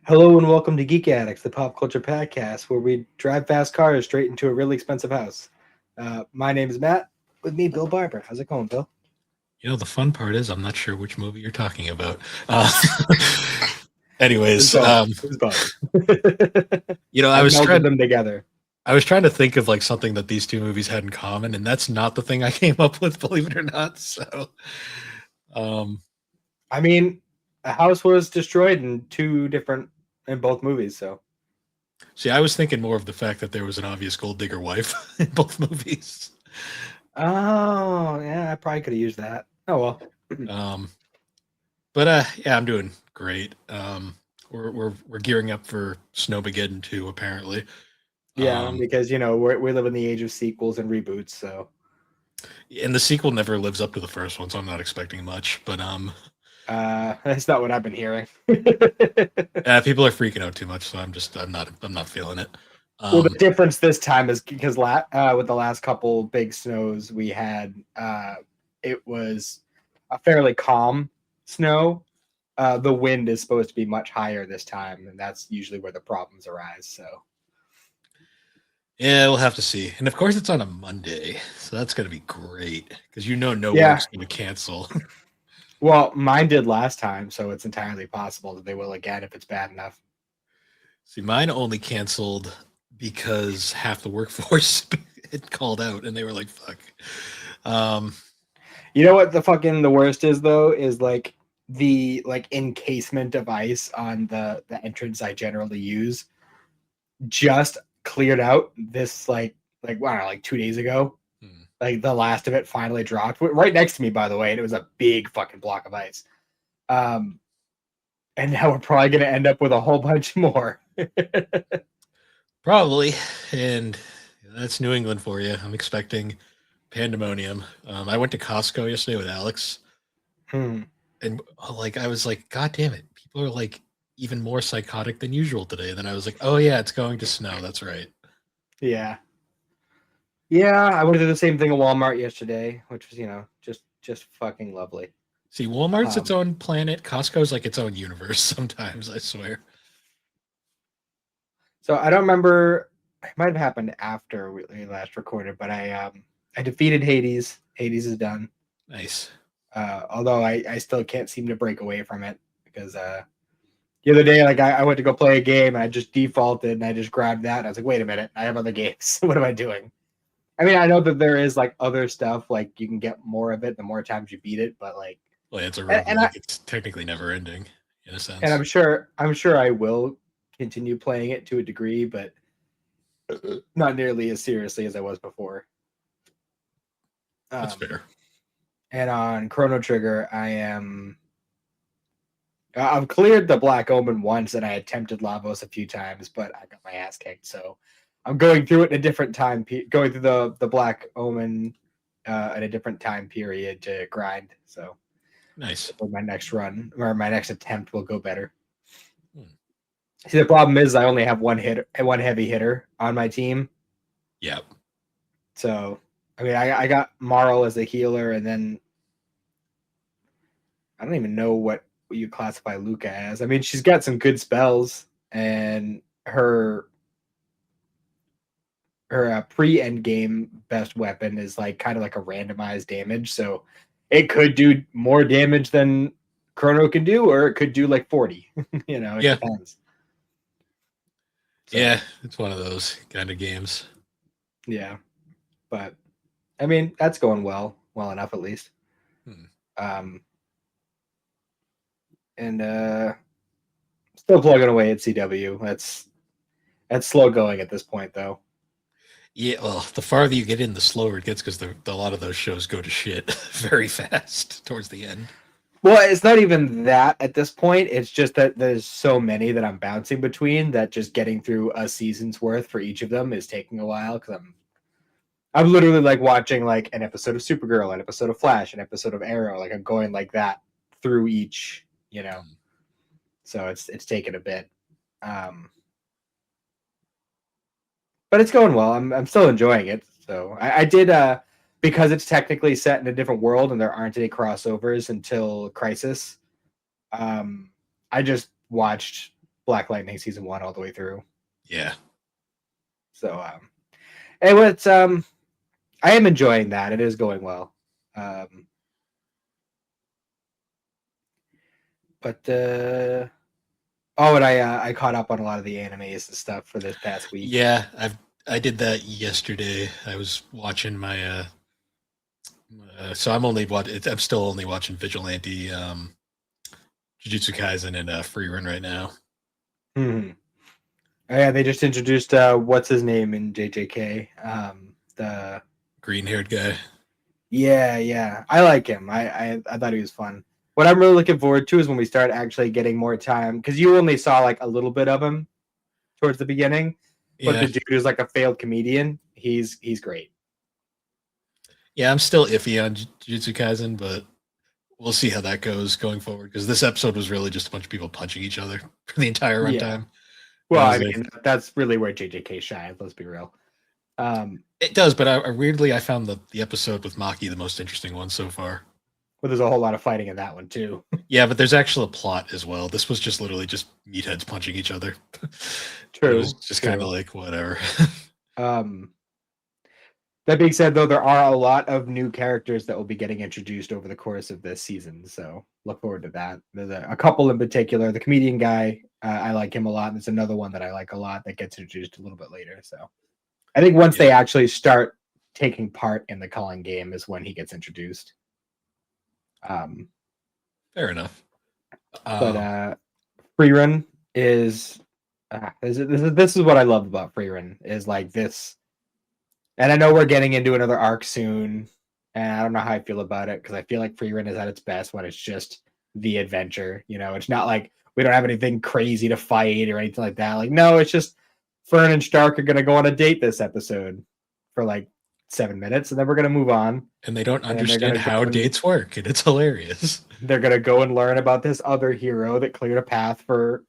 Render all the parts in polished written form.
Hello and welcome to Geek Addicts, the pop culture podcast where we drive fast cars straight into a really expensive house. My name is Matt. With me, Bill Barber. How's it going, Bill? The fun part is I'm not sure which movie you're talking about. It's Anyways, both. It's both. I I was melded trying them together. I was trying to think of like something that these two movies had in common, and that's not the thing I came up with, believe it or not. So, um, I mean, a house was destroyed in both movies. So, see, I was thinking more of the fact that there was an obvious gold digger wife in both movies. oh yeah, I probably could have used that. Oh well. Um, but yeah, I'm doing great. We're gearing up for Snowmageddon 2, apparently. Yeah, Um, because we live in the age of sequels and reboots. So, and the sequel never lives up to the first one, so I'm not expecting much. But that's not what I've been hearing. people are freaking out too much, so I'm not feeling it. Well, the Um, difference this time is because with the last couple big snows we had, it was a fairly calm snow. The wind is supposed to be much higher this time, and that's usually where the problems arise. So, yeah, we'll have to see. And of course, it's on a Monday, so that's gonna be great because no yeah, work's gonna cancel. well, mine did last time, so it's entirely possible that they will again if it's bad enough. See, mine only canceled because half the workforce had called out, and they were like, "Fuck." Um, You know what the worst is though is the encasement of ice on the entrance I generally use just cleared out this I don't know, like 2 days ago. hmm. Like the last of it finally dropped right next to me, by the way, and it was a big fucking block of ice. Um, and now we're probably gonna end up with a whole bunch more. Probably, and that's New England for you. I'm expecting pandemonium. I went to Costco yesterday with Alex, Hmm. and like I was like, God damn it, people are like even more psychotic than usual today. Then I was like, oh yeah, it's going to snow. That's right. Yeah, yeah. I went to do the same thing at Walmart yesterday, which was just fucking lovely. See, Walmart's its Um, own planet. Costco's like its own universe. Sometimes I swear. so I don't remember. It might have happened after we last recorded, but I defeated Hades. Hades is done. Nice. Although I still can't seem to break away from it because the other day I went to go play a game and I just defaulted and I just grabbed that and I was like, wait a minute, I have other games. What am I doing? I mean, I know that there is like other stuff, like you can get more of it the more times you beat it, but like Well, yeah, it's a and roguelike. It's technically never ending in a I'm sense. sure I will continue playing it to a degree, but not nearly as seriously as I was before. That's Um, fair. and on Chrono Trigger, I've cleared the Black Omen once, and I attempted Lavos a few times, but I got my ass kicked. So I'm going through it in a different time, going through the Black Omen at a different time period to grind. So Nice. hopefully my next run or my next attempt will go better. Hmm. See, the problem is I only have one heavy hitter on my team. Yeah. So I mean, I got Marl as a healer, and then I don't even know what you classify Luca as. I mean, she's got some good spells, and her pre-end game best weapon is like kind of like a randomized damage, so it could do more damage than Chrono can do, or it could do like 40. It Yeah. depends. So Yeah. It's one of those kind of games. yeah, but I mean that's going well enough at least. Hmm. Um, and still plugging away at CW. That's slow going at this point though. Yeah, well, the farther you get in, the slower it gets because a lot of those shows go to shit very fast towards the end. Well, it's not even that at this point. It's just that there's so many that I'm bouncing between that just getting through a season's worth for each of them is taking a while because I'm literally like watching like an episode of Supergirl, an episode of Flash, an episode of Arrow. Like I'm going like that through each. Hmm. So it's taken a bit. Um, but it's going well. I'm still enjoying it. So I did because it's technically set in a different world and there aren't any crossovers until Crisis. Um, I just watched Black Lightning season 1 all the way through. Yeah. So it was I am enjoying that. It is going well. But and I caught up on a lot of the animes and stuff for this past week. Yeah, I did that yesterday. I was watching my so I'm still only watching Vigilante, Jujutsu Kaisen, and Free Run right now. Hmm. Oh, yeah, they just introduced what's his name in JJK, the green-haired guy. Yeah, I like him. I thought he was fun. What I'm really looking forward to is when we start actually getting more time, because you only saw like a little bit of him towards the beginning, but Yeah. the dude is like a failed comedian. He's great. Yeah, I'm still iffy on Jujutsu Kaisen, but we'll see how that goes going forward. Because this episode was really just a bunch of people punching each other for the entire runtime. Well, I I was mean, that's really where JJK shines. Let's be real. it does, but I found the episode with Maki the most interesting one so far. Well, there's a whole lot of fighting in that one too. Yeah, but there's actually a plot as well. This was just literally just meatheads punching each other. True. It was just kind of like whatever. That being said, though, there are a lot of new characters that will be getting introduced over the course of this season, so look forward to that. There's a couple in particular. The comedian guy, I like him a lot. And there's another one that I like a lot that gets introduced a little bit later. So I think once they actually start taking part in the Culling game is when he gets introduced. Fair enough. But Free Run is this is what I love about Free Run is like this. And I know we're getting into another arc soon, and I don't know how I feel about it because I feel like Free Run is at its best when it's just the adventure. You know, it's not like we don't have anything crazy to fight or anything like that. Like, no, it's just Fern and Stark are going to go on a date this episode for like 7 minutes, and then we're going to move on. And they don't understand how dates work, and it's hilarious. They're going to go and learn about this other hero that cleared a path for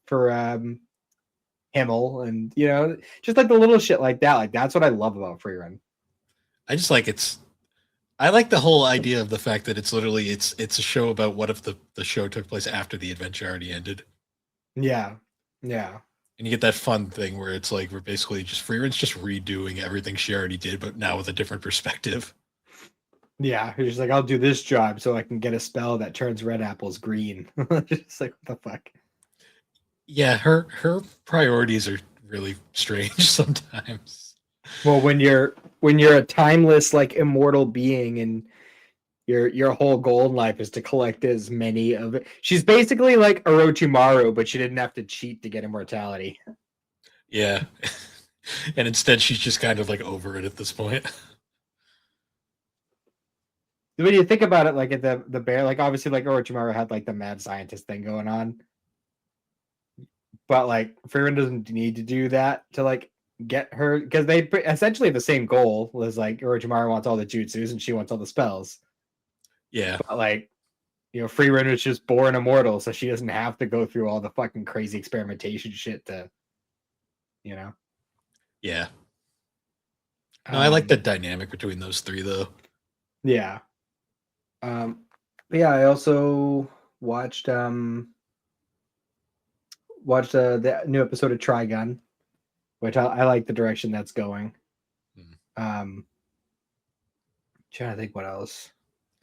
Himmel, and you know, just like the little shit like that. Like that's what I love about Free Run. I just like I like the whole idea of the fact that it's literally it's a show about what if the show took place after the adventure already ended. Yeah. And you get that fun thing where it's like we're basically just Free Run's just redoing everything she already did, but now with a different perspective. Yeah, he's just like, I'll do this job so I can get a spell that turns red apples green. Just like, what the fuck? Yeah, her priorities are really strange sometimes. Well, when you're a timeless, like immortal being, and your whole goal in life is to collect as many of it. She's basically like Orochimaru, but she didn't have to cheat to get immortality. Yeah. And instead she's just kind of like over it at this point. When you think about it, like at the bear, like obviously like Orochimaru had like the mad scientist thing going on. But like Frieren doesn't need to do that to like get her, because they essentially have the same goal. Was like Orochimaru wants all the jutsus and she wants all the spells. Yeah. But like, you know, Frieren was just born immortal, so she doesn't have to go through all the fucking crazy experimentation shit to, you know. Yeah. No, I like the dynamic between those three though. Yeah. Yeah, I also watched the new episode of Trigun, which I like the direction that's going. Trying to think what else.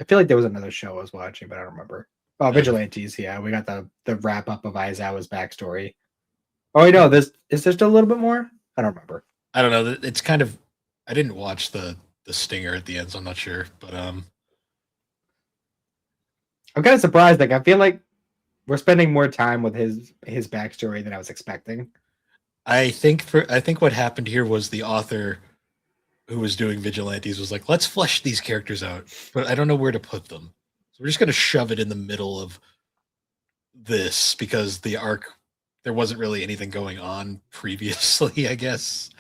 I feel like there was another show I was watching, but I don't remember. Oh, Vigilantes. Yeah, we got the wrap up of Aizawa's backstory. Oh, wait, no, is there still a little bit more? I don't remember. I don't know. It's kind of. I didn't watch the stinger at the end, so I'm not sure. But I'm kind of surprised. Like, I feel like we're spending more time with his backstory than I was expecting. I think what happened here was the author who was doing Vigilantes was like, let's flesh these characters out, but I don't know where to put them. So we're just going to shove it in the middle of this because the arc, there wasn't really anything going on previously, I guess.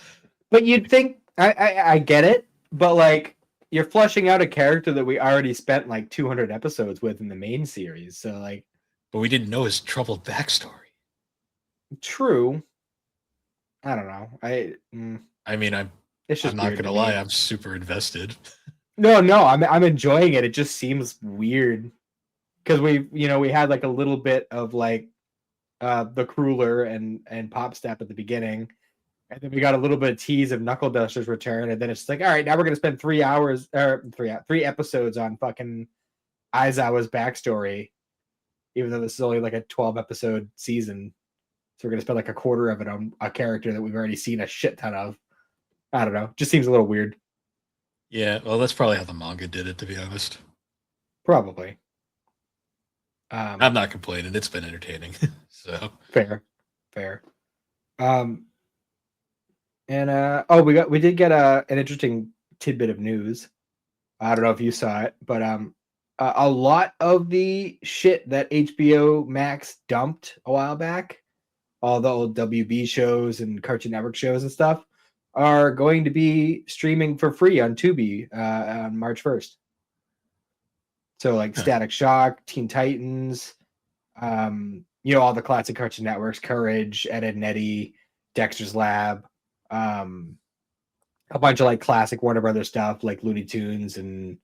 But you'd think, I get it, but like, you're fleshing out a character that we already spent like 200 episodes with in the main series. So like, but we didn't know his troubled backstory. True. I don't know. I mean, I'm not gonna lie, I'm super invested. No, I'm enjoying it. It just seems weird because we had like a little bit of like the Crueler and Pop Step at the beginning. And then we got a little bit of tease of Knuckle Duster's return, and then it's like, all right, now we're gonna spend 3 hours or three episodes on fucking Aizawa's backstory, even though this is only like a 12 episode season. So we're gonna spend like a quarter of it on a character that we've already seen a shit ton of. I don't know. Just seems a little weird. Yeah, well, that's probably how the manga did it, to be honest. Probably. I'm not complaining. It's been entertaining. So fair. And we did get an interesting tidbit of news. I don't know if you saw it, but a lot of the shit that HBO Max dumped a while back, all the old WB shows and Cartoon Network shows and stuff, are going to be streaming for free on Tubi on March 1st. So like Static Shock, Teen Titans, all the classic Cartoon Networks, Courage, Ed, Edd and Eddy, Dexter's Lab, a bunch of like classic Warner Brothers stuff like Looney Tunes and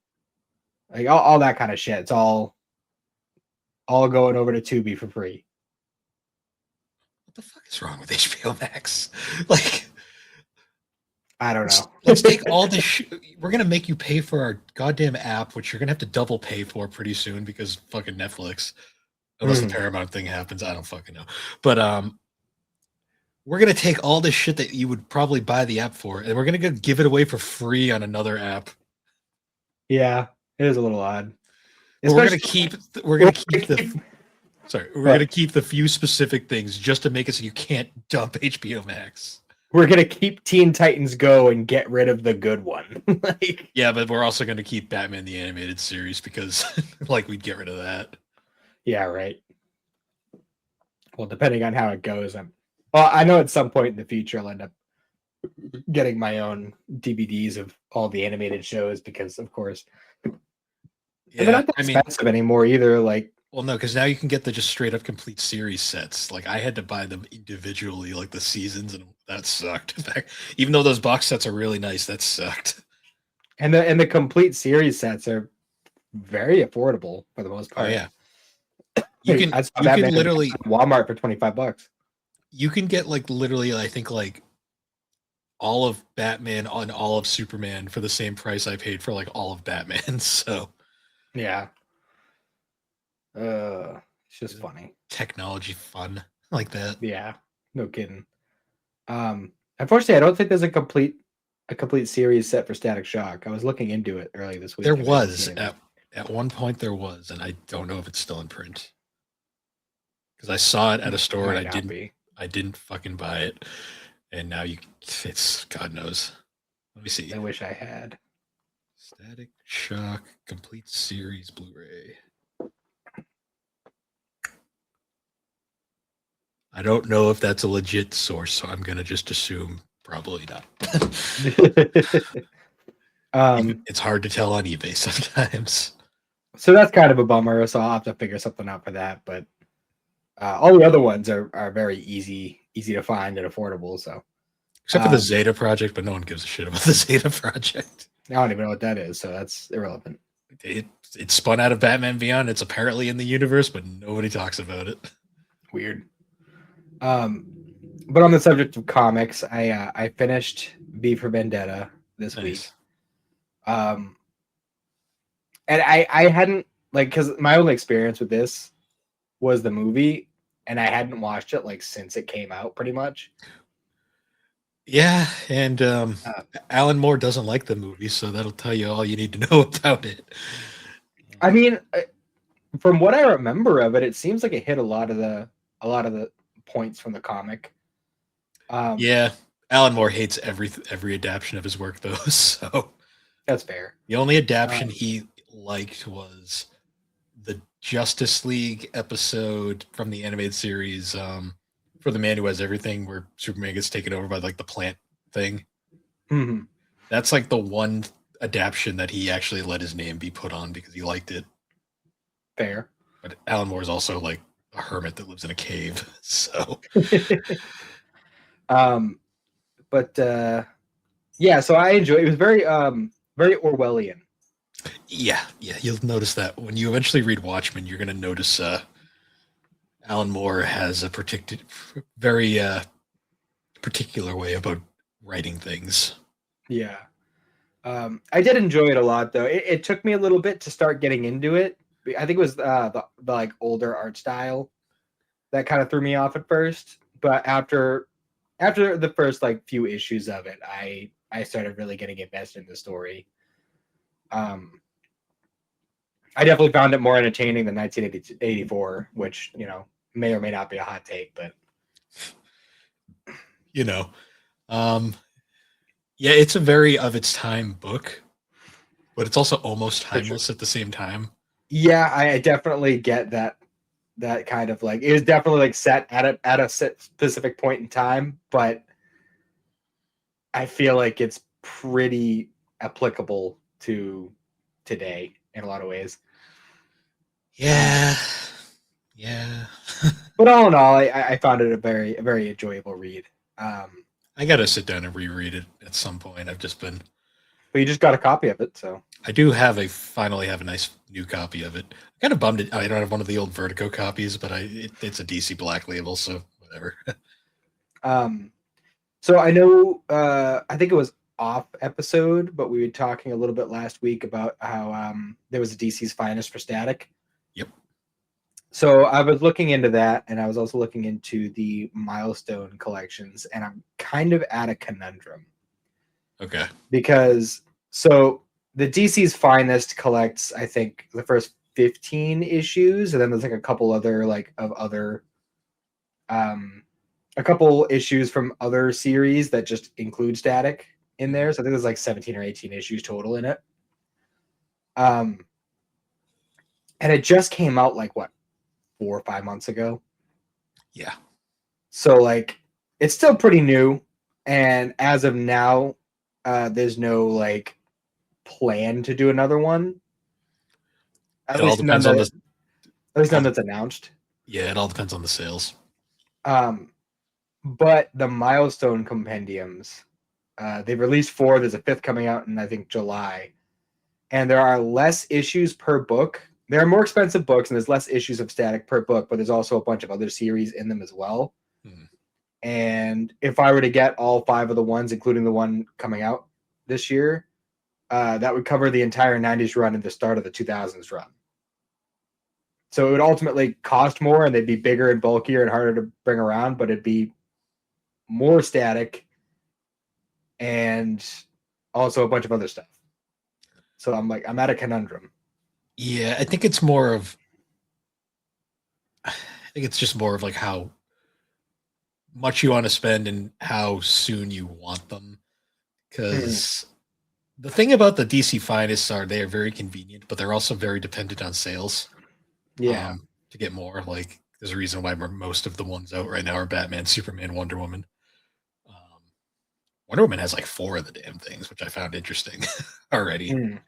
like all that kind of shit. It's all going over to Tubi for free. What the fuck is wrong with HBO Max? Like, I don't know. Let's take all this. We're gonna make you pay for our goddamn app, which you're gonna have to double pay for pretty soon because fucking Netflix. Unless the Paramount thing happens, I don't fucking know. But we're gonna take all this shit that you would probably buy the app for, and we're gonna give it away for free on another app. Yeah, it is a little odd. We're gonna keep the few specific things just to make it so you can't dump HBO Max. We're gonna keep Teen Titans Go and get rid of the good one. Yeah, but we're also gonna keep Batman the Animated Series because like we'd get rid of that. Yeah, right. Well, depending on how it goes, I know at some point in the future I'll end up getting my own DVDs of all the animated shows because, of course, they're not that expensive anymore either. Like, well, no, because now you can get the just straight up complete series sets. Like I had to buy them individually, like the seasons, and that sucked. In fact, even though those box sets are really nice, that sucked. And the complete series sets are very affordable for the most part. Oh yeah. You can literally Walmart for $25. You can get like literally, I think like all of Batman and all of Superman for the same price I paid for like all of Batman. So yeah, it's just funny. Technology fun like that. Yeah, no kidding. Unfortunately, I don't think there's a complete series set for Static Shock. I was looking into it early this week. There was at one point there was, and I don't know if it's still in print. Because I saw it at a store and I didn't fucking buy it. And now it's God knows. Let me see. I wish I had. Static Shock Complete Series Blu-ray. I don't know if that's a legit source, so I'm gonna just assume probably not. It's hard to tell on eBay sometimes. So that's kind of a bummer. So I'll have to figure something out for that. But all the other ones are very easy to find and affordable. So except for the Zeta Project, but no one gives a shit about the Zeta Project. I don't even know what that is, so that's irrelevant. It spun out of Batman Beyond. It's apparently in the universe, but nobody talks about it. Weird. But on the subject of comics, I finished V for Vendetta this week. And I hadn't because my only experience with this was the movie, and I hadn't watched it since it came out, pretty much. Yeah, and Alan Moore doesn't like the movie, so that'll tell you all you need to know about it. I mean, from what I remember of it, it seems like it hit a lot of the points from the comic. Yeah, Alan Moore hates every adaptation of his work, though. So that's fair. The only adaptation he liked was the Justice League episode from the animated series. For the Man Who Has Everything, where Superman gets taken over by the plant thing. Mm-hmm. That's the one adaptation that he actually let his name be put on because he liked it. Fair. But Alan Moore is also a hermit that lives in a cave. So yeah, so I enjoy it. It was very very Orwellian. Yeah, you'll notice that when you eventually read Watchmen, you're going to notice Alan Moore has a very particular way about writing things. Yeah. I did enjoy it a lot, though. It took me a little bit to start getting into it. I think it was the like older art style that kind of threw me off at first, but after the first like few issues of it, I started really getting invested in the story. Um, I definitely found it more entertaining than 1984, which may or may not be a hot take, but You know, um, yeah, it's a very of its time book, but it's also almost for sure. timeless at the same time. Yeah, I definitely get that kind of like it was definitely like set at a specific point in time, but I feel like it's pretty applicable to today in a lot of ways. Yeah, yeah. But all in all, I found it a very enjoyable read. I gotta sit down and reread it at some point. But you just got a copy of it, so I do finally have a nice new copy of it. I'm kind of bummed I don't have one of the old Vertigo copies, but it's a DC Black Label, so whatever. um, so I know I think it was off episode, but we were talking a little bit last week about how there was a DC's Finest for Static. Yep. So I was looking into that, and I was also looking into the Milestone collections, and I'm kind of at a conundrum. Okay. Because the DC's Finest collects, I think, the first 15 issues, and then there's like a couple other a couple issues from other series that just include Static in there. So I think there's like 17 or 18 issues total in it. And it just came out like what, 4 or 5 months ago. Yeah. So like it's still pretty new, and as of now, there's no like plan to do another one. It all depends on the At least none that's announced. Yeah, it all depends on the sales. But the Milestone compendiums, they've released 4. There's a 5th coming out in I think July, and there are less issues per book. There are more expensive books, and there's less issues of Static per book, but there's also a bunch of other series in them as well. And if I were to get all 5 of the ones, including the one coming out this year, that would cover the entire 90s run and the start of the 2000s run. So it would ultimately cost more, and they'd be bigger and bulkier and harder to bring around, but it'd be more Static and also a bunch of other stuff. So I'm at a conundrum. Yeah, I think it's just more of like how much you want to spend and how soon you want them. Because the thing about the DC Finest are they are very convenient, but they're also very dependent on sales. Yeah. To get more, like there's a reason why most of the ones out right now are Batman, Superman, Wonder Woman. Wonder Woman has like 4 of the damn things, which I found interesting already.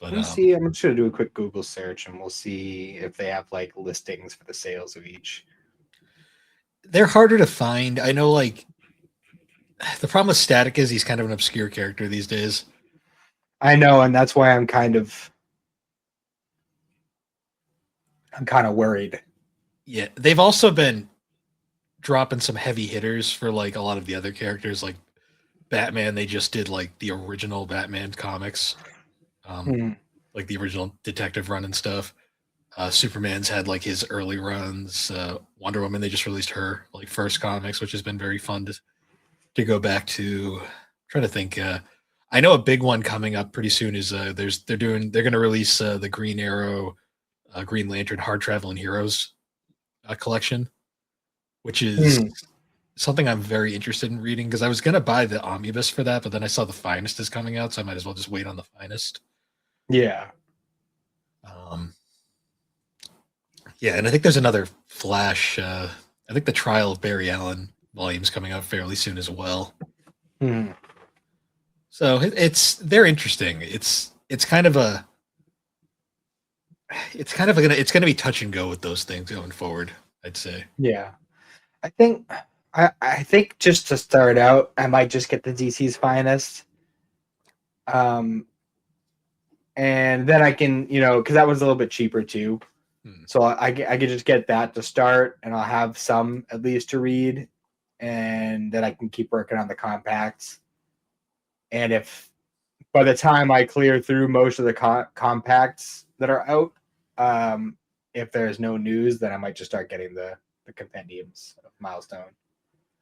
But let me see. I'm just gonna do a quick Google search, and we'll see if they have like listings for the sales of each. They're harder to find. I know, like the problem with Static is he's kind of an obscure character these days. I know, and that's why I'm kind of worried. Yeah, they've also been dropping some heavy hitters for like a lot of the other characters, like Batman. They just did like the original Batman comics, like the original Detective run and stuff. Superman's had like his early runs. Wonder Woman, they just released her like first comics, which has been very fun to go back to. I'm trying to think. I know a big one coming up pretty soon is they're going to release the Green Arrow, Green Lantern, Hard Traveling Heroes collection, which is something I'm very interested in reading because I was going to buy the omnibus for that, but then I saw the Finest is coming out, so I might as well just wait on the Finest. Yeah. Yeah, and I think there's another Flash. I think the Trial of Barry Allen volume's coming out fairly soon as well. So they're interesting. It's going to be touch and go with those things going forward, I'd say. Yeah. I think just to start out, I might just get the DC's Finest. And then I can, because that was a little bit cheaper too. So I could just get that to start, and I'll have some at least to read, and then I can keep working on the compacts. And if by the time I clear through most of the compacts that are out, if there's no news, then I might just start getting the compendiums of Milestone.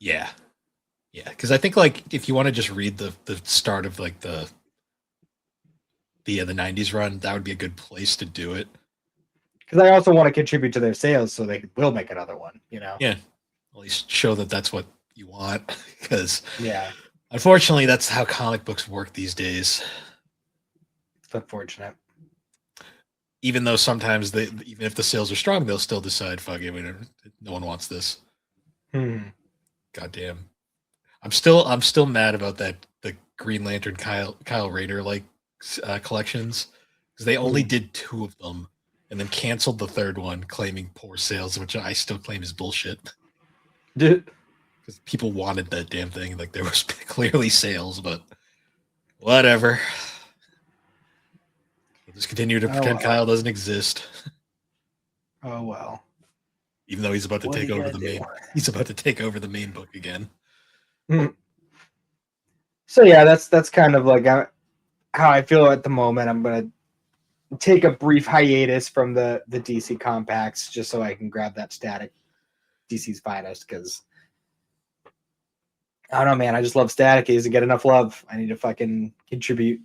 Yeah. Yeah, because I think like if you want to just read the start of like the 90s run, that would be a good place to do it. Because I also want to contribute to their sales, so they will make another one. You know. Yeah, at least show that that's what you want. Because yeah, unfortunately, that's how comic books work these days. it's unfortunate. Even though sometimes they, even if the sales are strong, they'll still decide, fuck it, no one wants this. Goddamn. I'm still mad about that the Green Lantern Kyle Rayner like collections, because they only did 2 of them and then canceled the 3rd one, claiming poor sales, which I still claim is bullshit. Because people wanted that damn thing. Like there was clearly sales, but whatever. We'll just continue to pretend Kyle doesn't exist. Oh well. Even though he's about to take over the main. He's about to take over the main book again. So yeah, that's kind of like how I feel at the moment. I'm gonna take a brief hiatus from the DC compacts just so I can grab that Static DC's Finest, because I don't know, man. I just love Static. He doesn't get enough love. I need to fucking contribute.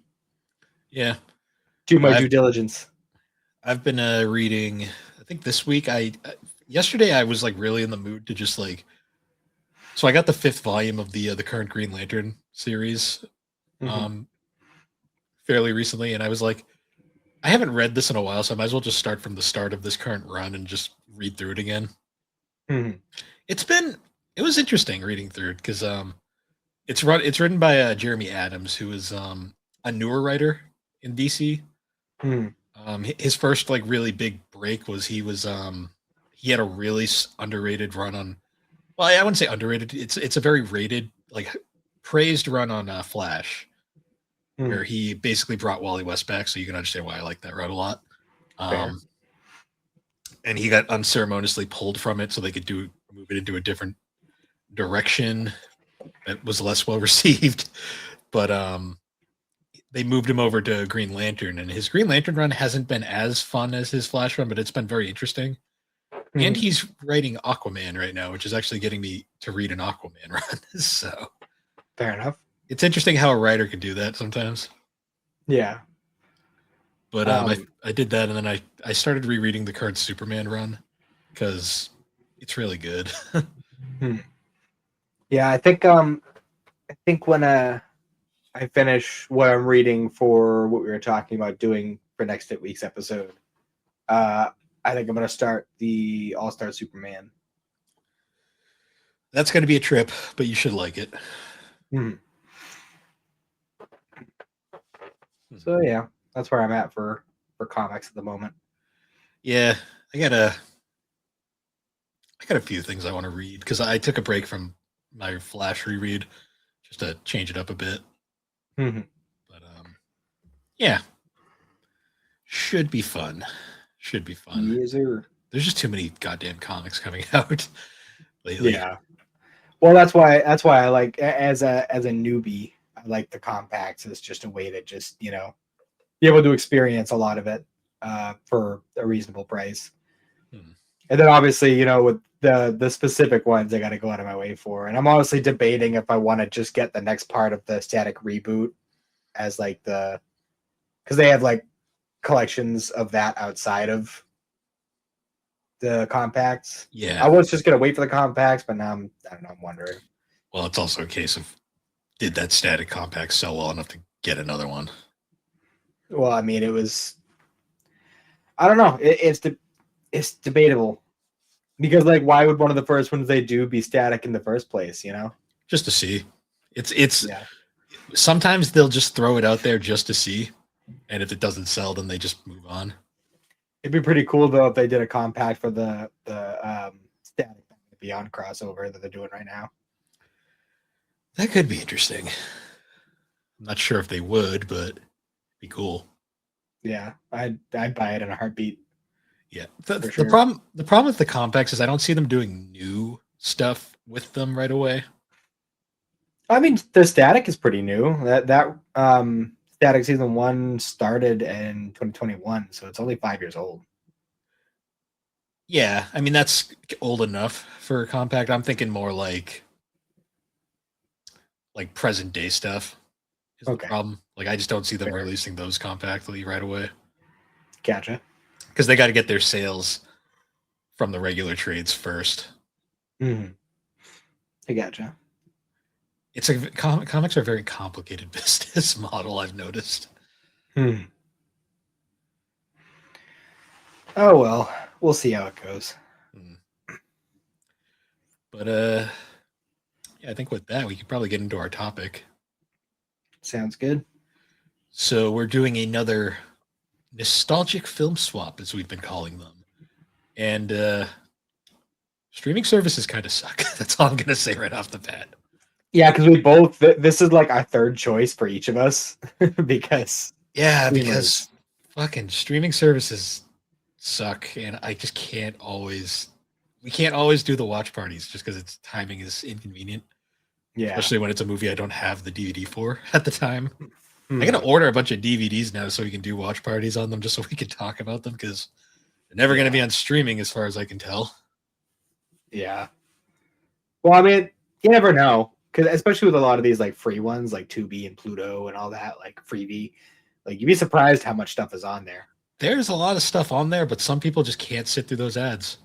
Yeah. Do my due diligence. I've been reading. I think this week yesterday I was like really in the mood to just like. So I got the 5th volume of the current Green Lantern series, fairly recently, and I was like, I haven't read this in a while, so I might as well just start from the start of this current run and just read through it again. It was interesting reading through it because it's written by Jeremy Adams, who is a newer writer in DC. His first like really big break was he had a really underrated run on. Well, I wouldn't say underrated. It's a very rated, like praised run on Flash, where he basically brought Wally West back. So you can understand why I like that run a lot. And he got unceremoniously pulled from it so they could move it into a different direction that was less well received. But they moved him over to Green Lantern, and his Green Lantern run hasn't been as fun as his Flash run, but it's been very interesting. And he's writing Aquaman right now, which is actually getting me to read an Aquaman run. So fair enough. It's interesting how a writer can do that sometimes. Yeah. But I did that, and then I started rereading the current Superman run because it's really good. Yeah, I think when I finish what I'm reading for what we were talking about doing for next week's episode, I think I'm going to start the All-Star Superman. That's going to be a trip, but you should like it. So yeah, that's where I'm at for comics at the moment. Yeah, I got a few things I want to read because I took a break from my Flash reread just to change it up a bit. But yeah, should be fun. Yes, sir. There's just too many goddamn comics coming out lately. Yeah. Well, that's why I like as a newbie, I like the compacts as just a way to just be able to experience a lot of it for a reasonable price. And then obviously, with the specific ones I got to go out of my way for. And I'm honestly debating if I want to just get the next part of the Static reboot as like because they have like collections of that outside of the compacts. Yeah. I was just going to wait for the compacts, but now I'm wondering. Well, it's also a case of did that Static compact sell well enough to get another one? Well, I mean, it was. I don't know. It's debatable because, like, why would one of the first ones they do be Static in the first place? Just to see. It's. Yeah. Sometimes they'll just throw it out there just to see, and if it doesn't sell, then they just move on. It'd be pretty cool though if they did a compact for the Static Beyond crossover that they're doing right now. That could be interesting. I'm not sure if they would, but it'd be cool. Yeah, I'd buy it in a heartbeat. Yeah. For The sure. problem with the compacts is I don't see them doing new stuff with them right away. I mean, the Static is pretty new. That Static season 1 started in 2021, so it's only 5 years old. Yeah, I mean that's old enough for a compact. I'm thinking more like present day stuff is the Okay, problem. Like I just don't see them fair. releasing those compactly right away Gotcha. because they got to get their sales from the regular trades first. Hmm. I gotcha. It's a comics are a very complicated business model. I've noticed. Hmm. Oh well, we'll see how it goes. Hmm. But yeah, I think with that we could probably get into our topic. Sounds good. So we're doing another nostalgic film swap, as we've been calling them, and streaming services kind of suck. That's all I'm gonna say right off the bat. Yeah, because we both this is like our third choice for each of us because Yeah, because streamers. fucking streaming services suck, and I just can't always. We can't always do the watch parties just because its timing is inconvenient, Yeah. especially when it's a movie I don't have the DVD for at the time. I Hmm. gotta order a bunch of DVDs now so we can do watch parties on them, just so we can talk about them because they're never gonna Yeah. be on streaming, as far as I can tell. Yeah. Well, I mean, you never know because especially with a lot of these like free ones like Tubi and Pluto and all that like Freebie, like you'd be surprised how much stuff is on there. There's a lot of stuff on there, but some people just can't sit through those ads.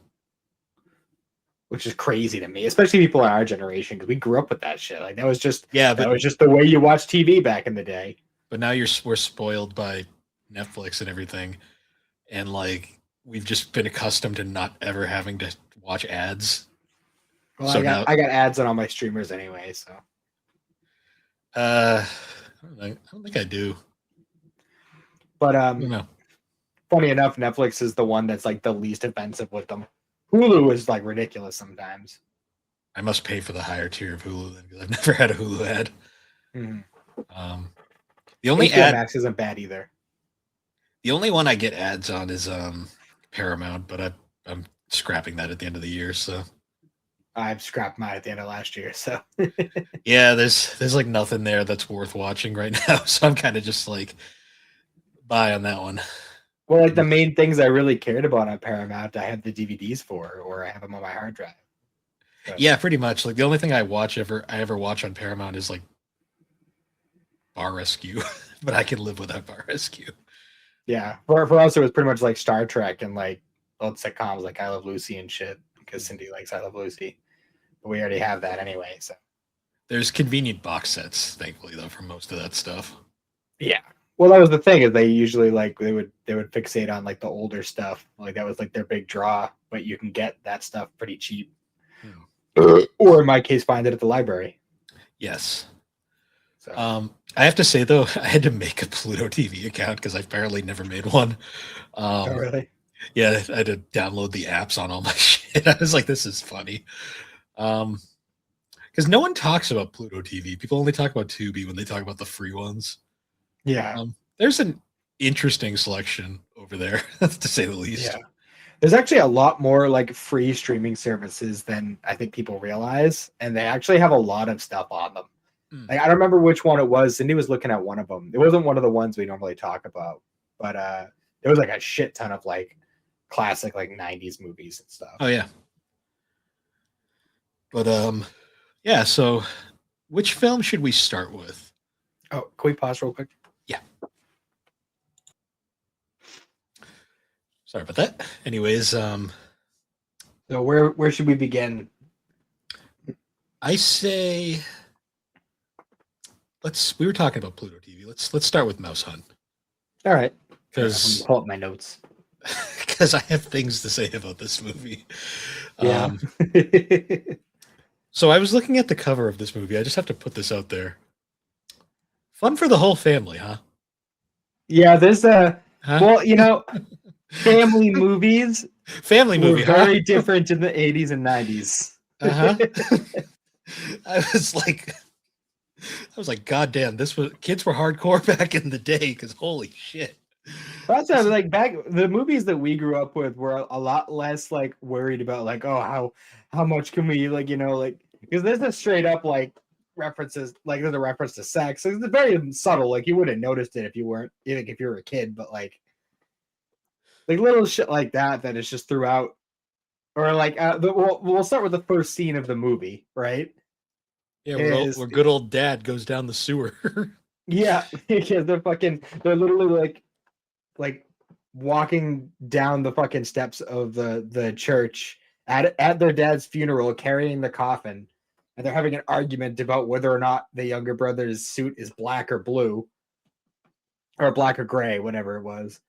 Which is crazy to me, especially people in our generation because we grew up with that shit. Like Yeah, that was just the way you watched TV back in the day. but now we're spoiled by Netflix and everything, and like we've just been accustomed to not ever having to watch ads. Well, So now, I got ads on all my streamers anyway, so. I don't think I do. But I don't know. funny enough, Netflix is the one that's like the least offensive with them. Hulu is like ridiculous sometimes. I must pay for the higher tier of Hulu then because I've never had a Hulu ad. Mm-hmm. Um, the only HBO ad, Max isn't bad either. the only one I get ads on is Paramount, but I'm scrapping that at the end of the year. So I've scrapped mine at the end of last year, so. yeah, there's like nothing there that's worth watching right now. So I'm kind of just like bye on that one. Well, like the main things I really cared about on Paramount, I have the DVDs for, or I have them on my hard drive. So. Yeah, pretty much. Like the only thing I ever watch on Paramount is like Bar Rescue, but I can live without Bar Rescue. Yeah, for us, it was pretty much like Star Trek and like old sitcoms like I Love Lucy and shit because Cindy likes I Love Lucy. But we already have that anyway, so. There's convenient box sets, thankfully, though, for most of that stuff. Yeah. Well, that was the thing is they usually like they would fixate on like the older stuff. Like that was like their big draw, but you can get that stuff pretty cheap. Or in my case, find it at the library. Yes. So. I have to say though, I had to make a Pluto TV account because I apparently never made one. Oh, really? Yeah, I had to download the apps on all my shit. I was like, this is funny. Because no one talks about Pluto TV. People only talk about Tubi when they talk about the free ones. Yeah. There's an interesting selection over there, to say the least. Yeah. There's actually a lot more like free streaming services than I think people realize, and they actually have a lot of stuff on them. Like I don't remember which one it was. Cindy was looking at one of them. It wasn't one of the ones we normally talk about, but there was like a shit ton of like classic like 90s movies and stuff. Oh yeah. But yeah, so which film should we start with? Oh, can we pause real quick? Yeah. Sorry about that. Anyways, so where should we begin? I say we were talking about Pluto TV. Let's start with Mouse Hunt. All right. Because pull up my notes. Because I have things to say about this movie. Yeah. So I was looking at the cover of this movie. I just have to put this out there. Fun for the whole family, huh? Yeah, there's Huh? well, you know, family movies Family movie, were very different in the 80s and 90s. Uh-huh. I was like, God damn, kids were hardcore back in the day because holy shit. That's why, like back the movies that we grew up with were a lot less like worried about like, oh, how much can we like, like, because there's a straight up like references, like there's a reference to sex. It's very subtle, like you wouldn't noticed it if you weren't, even if you were a kid, but like little shit like that is just throughout. Or like we'll start with the first scene of the movie, right? Yeah, Is where good old dad goes down the sewer. Yeah, because they're literally like walking down the fucking steps of the church at their dad's funeral, carrying the coffin, and they're having an argument about whether or not the younger brother's suit is black or blue, or black or gray, whatever it was.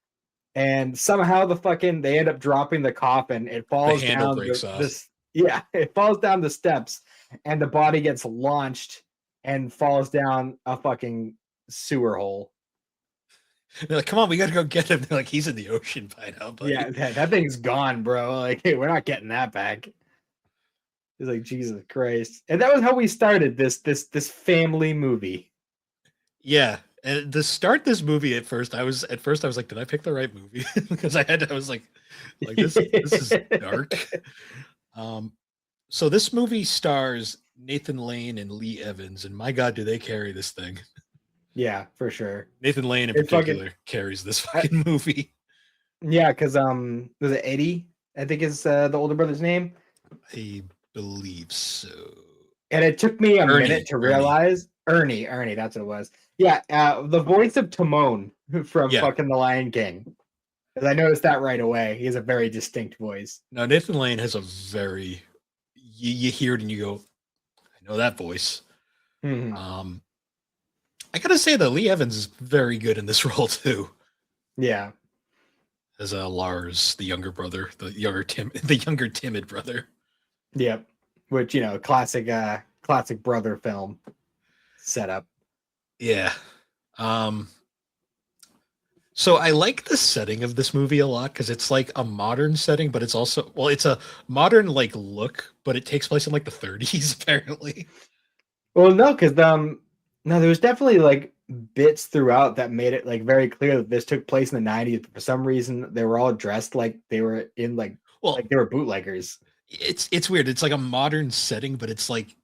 And somehow they end up dropping the coffin. It The falls handle down breaks off. this yeah, it falls down the steps, and the body gets launched and falls down a fucking sewer hole. They're like, come on, we gotta go get him. They're like, he's in the ocean by now, buddy. Yeah, that thing's gone, bro. Like, hey, we're not getting that back. It's like Jesus Christ, and that was how we started this family movie. Yeah, and to start this movie at first, I was like, did I pick the right movie? Because I was like this is dark. So this movie stars Nathan Lane and Lee Evans, and my God, do they carry this thing? Yeah, for sure. Nathan Lane in It's particular carries this fucking movie. Yeah, because was it Eddie? I think is the older brother's name. I believe so. And it took me a Ernie, minute to realize Ernie, that's what it was. Yeah, the voice of Timon from fucking The Lion King. Because I noticed that right away. He has a very distinct voice. Now Nathan Lane has a very you hear it and you go, I know that voice. Mm-hmm. I gotta say that Lee Evans is very good in this role too. Yeah, as Lars, the younger brother, the younger timid brother. Yep, which classic brother film setup. Yeah. So I like the setting of this movie a lot because it's like a modern setting, but it's also it's a modern like look, but it takes place in like the 30s apparently. Well, no, because no, there was definitely like bits throughout that made it like very clear that this took place in the 90s. For some reason, they were all dressed like they were in like they were bootleggers. It's weird. It's like a modern setting, but it's like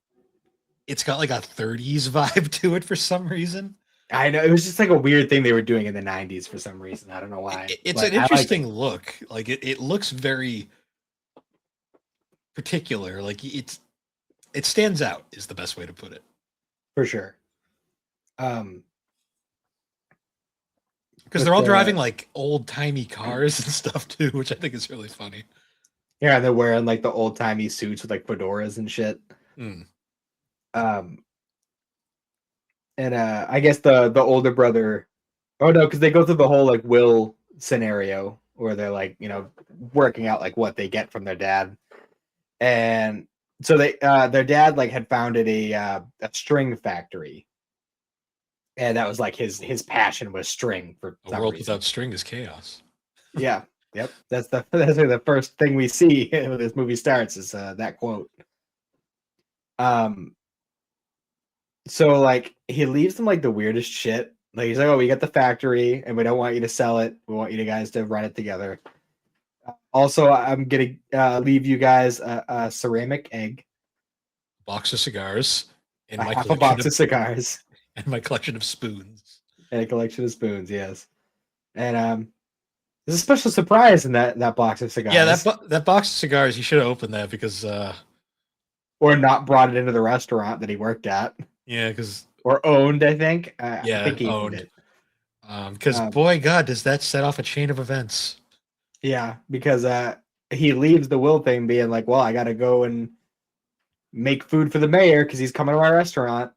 it's got like a 30s vibe to it for some reason. I know, it was just like a weird thing they were doing in the 90s for some reason. I don't know why. It's an interesting look. Like it looks very particular. Like it stands out is the best way to put it. For sure. Because they're all driving like old timey cars and stuff too, which I think is really funny. Yeah, they're wearing like the old timey suits with like fedoras and shit. And I guess the older brother, oh no, because they go through the whole like will scenario where they're like working out like what they get from their dad, and so they their dad like had founded a string factory, and that was like his passion was string. For a world without string is chaos. Yeah, yep, that's like the first thing we see when this movie starts is that quote. So like he leaves them like the weirdest shit. Like he's like, "Oh, we got the factory, and we don't want you to sell it. We want you guys to run it together." Also, I'm gonna leave you guys a ceramic egg, box of cigars, and half a box of cigars, and my collection of spoons, and a collection of spoons. Yes, and there's a special surprise in that box of cigars. Yeah, that box of cigars. You should have opened that because, or not brought it into the restaurant that he worked at. Yeah, because or owned, I think. Yeah, I think he owned it. Because boy, God, does that set off a chain of events? Yeah, because he leaves the will thing being like, well, I got to go and make food for the mayor because he's coming to our restaurant,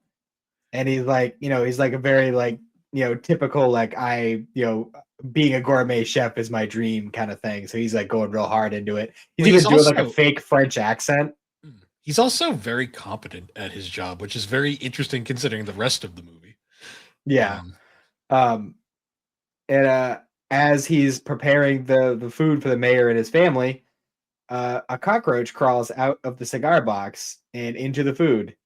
and he's like, he's like a very like typical like being a gourmet chef is my dream kind of thing. So he's like going real hard into it. He's even doing like a fake French accent. He's also very competent at his job, which is very interesting considering the rest of the movie. Yeah. And as he's preparing the food for the mayor and his family, a cockroach crawls out of the cigar box and into the food.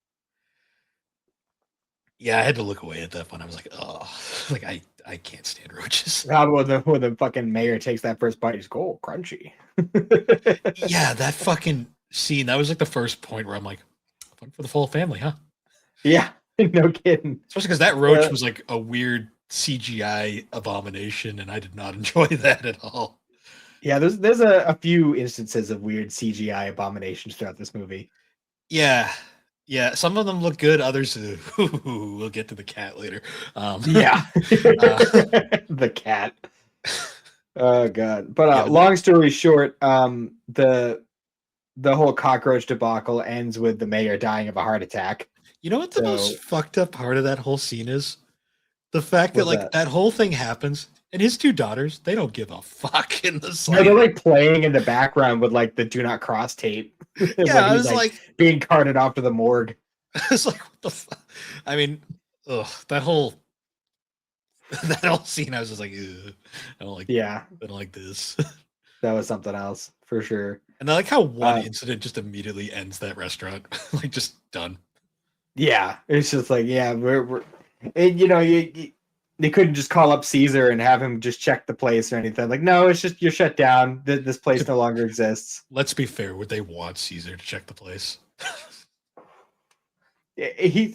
Yeah, I had to look away at that one. I was like, oh, like I can't stand roaches. How about when the fucking mayor takes that first bite? He's like, oh, crunchy. Yeah, that fucking scene. That was like the first point where I'm like, fun for the full family, huh? Yeah, no kidding. Especially because that roach was like a weird CGI abomination, and I did not enjoy that at all. Yeah, there's a few instances of weird CGI abominations throughout this movie. Yeah, yeah. Some of them look good. Others, we'll get to the cat later. Yeah, uh, the cat. Oh god. But yeah, long story short, the whole cockroach debacle ends with the mayor dying of a heart attack. you know what the most So fucked up part of that whole scene is? The fact that what's like that? that whole thing happens, and his two daughters, they don't give a fuck in the No, they're slightest. like playing in the background with like the do not cross tape Yeah, when I he's was like like, being carted off to the morgue. it's like what the fuck? I mean, ugh, that whole that whole scene, I was just like, ugh, I don't like, Yeah, I don't like this. that was something else for sure. And I like how one Uh, incident just immediately ends that restaurant, like just done. yeah, it's just like yeah, we're and, you know you they couldn't just call up Caesar and have him just check the place or anything. Like no, it's just you're shut down. This place To, no longer exists. let's be fair, would they want Caesar to check the place?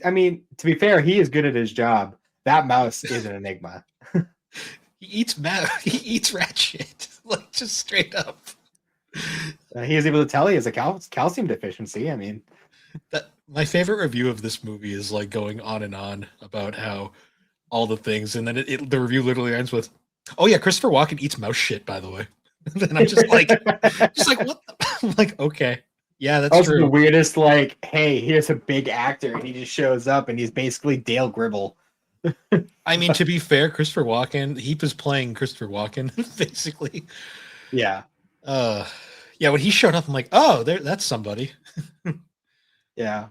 I mean, to be fair, he is good at his job. That mouse is an enigma. He eats rat shit, like just straight up. He is able to tell he has a calcium deficiency. I mean, That my favorite review of this movie is like going on and on about how all the things, and then the review literally ends with, "Oh yeah, Christopher Walken eats mouse shit." By the way, and I'm just like what? I'm like, okay, yeah, that's also the true. weirdest. Like, hey, here's a big actor, and he just shows up, and he's basically Dale Gribble. I mean, to be fair, Christopher Walken, he was playing Christopher Walken basically. Yeah, Uh, yeah, when he showed up, I'm like, oh, that's somebody. yeah,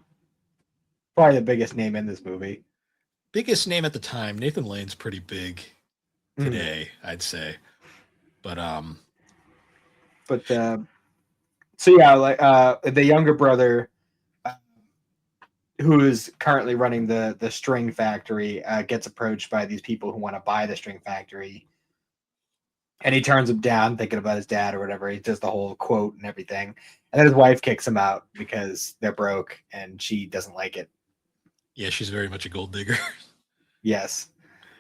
probably the biggest name in this movie. Biggest name at the time. Nathan Lane's pretty big Mm. today, I'd say. But But so yeah, like the younger brother, uh, who is currently running the string factory, gets approached by these people who want to buy the string factory, and he turns him down, thinking about his dad or whatever. He does the whole quote and everything, and then his wife kicks him out because they're broke and she doesn't like it. yeah, she's very much a gold digger. Yes,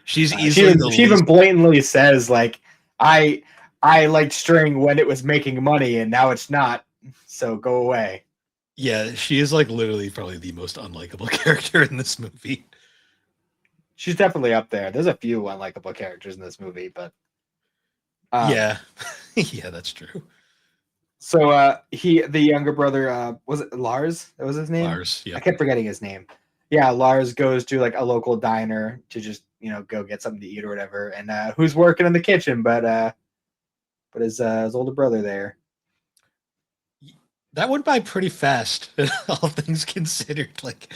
She's she easily even the she even least. blatantly says like, I liked string when it was making money and now it's not. So go away. Yeah, she is like literally probably the most unlikable character in this movie. She's definitely up there. There's a few unlikable characters in this movie, but Yeah, yeah, that's true. so the younger brother, was it Lars? That was his name? Lars, I yep. kept forgetting his name. Yeah, Lars goes to like a local diner to just, go get something to eat or whatever. And who's working in the kitchen but his older brother there. That went by pretty fast, all things considered. Like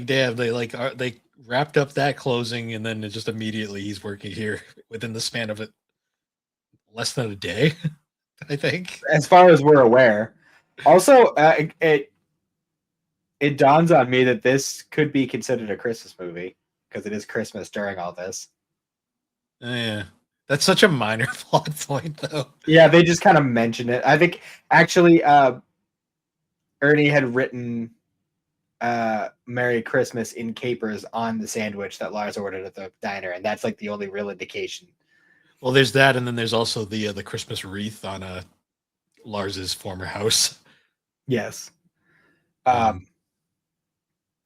damn, they wrapped up that closing, and then it just immediately he's working here within the span of it less than a day, I think. As far as we're aware. Also, it dawns on me that this could be considered a Christmas movie because it is Christmas during all this. Yeah, that's such a minor plot point, though. Yeah, they just kind of mention it. I think actually Ernie had written Merry Christmas in capers on the sandwich that Lars ordered at the diner, and that's like the only real indication. Well, there's that, and then there's also the Christmas wreath on Lars's former house. Yes. Um,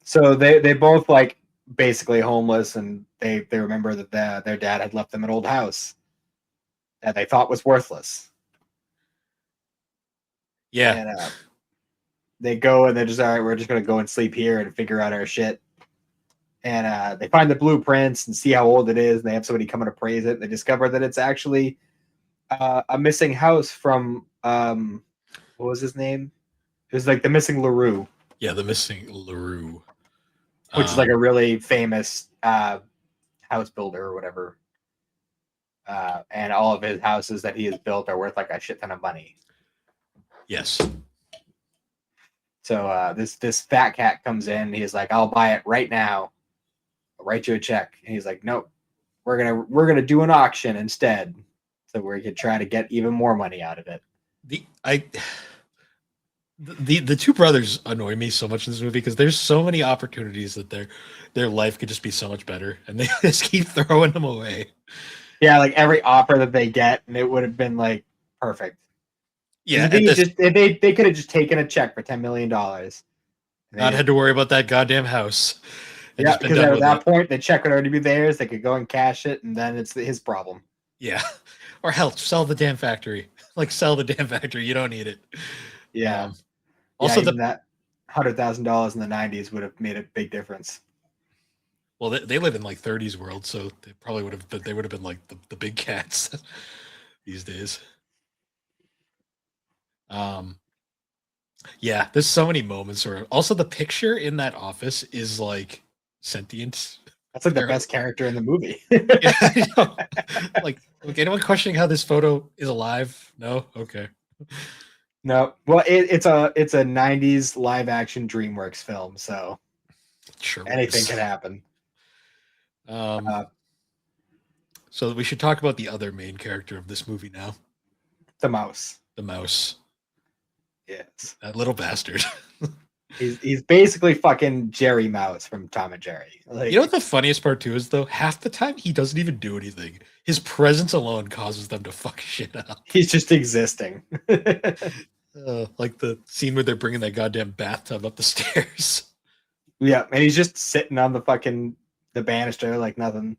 So they both like basically homeless, and they remember that their dad had left them an old house that they thought was worthless. yeah, And they go and they're just all right. We're just gonna go and sleep here and figure out our shit. And they find the blueprints and see how old it is. And they have somebody come and appraise it. They discover that it's actually a missing house from what was his name? It was like the missing LaRue, yeah, the missing LaRue. which is like a really famous house builder or whatever. And all of his houses that he has built are worth like a shit ton of money. Yes. So this fat cat comes in. He's like, "I'll buy it right now, I'll write you a check. And he's like, nope, we're gonna do an auction instead, so we could try to get even more money out of it. The two brothers annoy me so much in this movie because there's so many opportunities that their life could just be so much better, and they just keep throwing them away. Yeah, like every offer that they get, and it would have been like perfect. Yeah, they could have just taken a check for $10 million. Not had to worry about that goddamn house. Yeah, because at that point, the check would already be theirs. They could go and cash it, and then it's his problem. Yeah, or hell, sell the damn factory. Like, sell the damn factory. You don't need it. Yeah. Also, that $100,000 in the '90s would have made a big difference. Well, they live in like 30s world, so they probably would have. They would have been like the big cats these days. Yeah, there's so many moments where also the picture in that office is like sentient. That's like the best character in the movie. Yeah, like anyone questioning how this photo is alive? No, okay. No, well, it's a '90s live action DreamWorks film, so sure anything can happen. So we should talk about the other main character of this movie now. The mouse. The mouse. Yes. That little bastard. He's basically fucking Jerry Mouse from Tom and Jerry. Like, you know what the funniest part too is though? Half the time he doesn't even do anything. His presence alone causes them to fuck shit up. He's just existing. Like the scene where they're bringing that goddamn bathtub up the stairs. Yeah, and he's just sitting on the banister like nothing.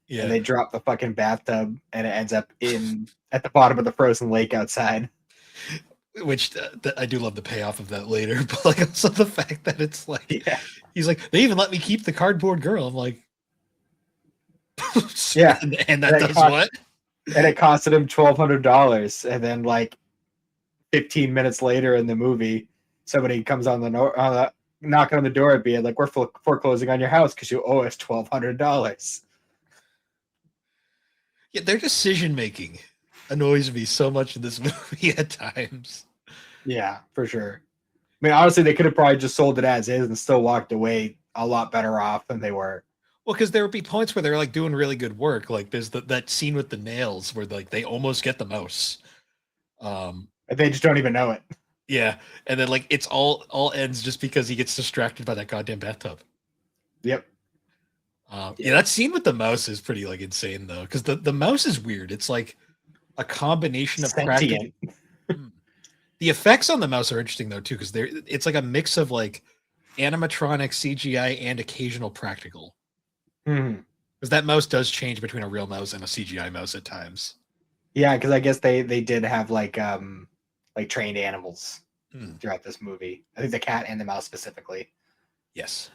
Yeah. And they drop the fucking bathtub, and it ends up at the bottom of the frozen lake outside. Which I do love the payoff of that later, but like also the fact that it's like, he's like, they even let me keep the cardboard girl. I'm like, yeah, and that does what? And it costed him $1,200, and then like 15 minutes later in the movie, somebody comes on the knocking on the door and being like, "We're foreclosing on your house because you owe us $1,200." Yeah, their decision making annoys me so much in this movie at times. Yeah, for sure. I mean, honestly, they could have probably just sold it as is and still walked away a lot better off than they were. Well, because there would be points where they're like doing really good work. Like there's that scene with the nails where like they almost get the mouse. And they just don't even know it. Yeah, and then like it's all ends just because he gets distracted by that goddamn bathtub. Yep. Yeah, that scene with the mouse is pretty like insane though, because the mouse is weird. It's like a combination of practical. The effects on the mouse are interesting though too, because it's like a mix of like animatronic, CGI, and occasional practical. Because that mouse does change between a real mouse and a CGI mouse at times. Yeah, because I guess they did have like trained animals throughout this movie. I think the cat and the mouse specifically. Yes.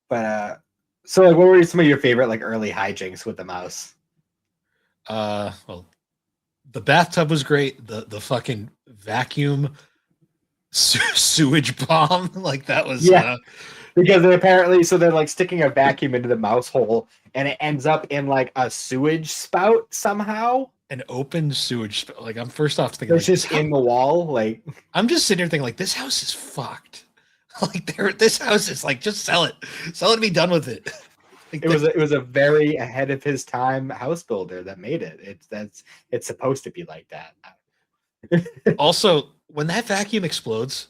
But so like, what were some of your favorite like early hijinks with the mouse? Well, the bathtub was great. The fucking vacuum sewage bomb, like that was because they're like sticking a vacuum into the mouse hole, and it ends up in like a sewage spout somehow. An open sewage spout. Like I'm first off thinking, it's like, just in the wall. Like I'm just sitting here thinking, like this house is fucked. Like this house is like, just sell it and be done with it. Like, it was a very ahead of his time house builder that made it. It's supposed to be like that. Also, when that vacuum explodes,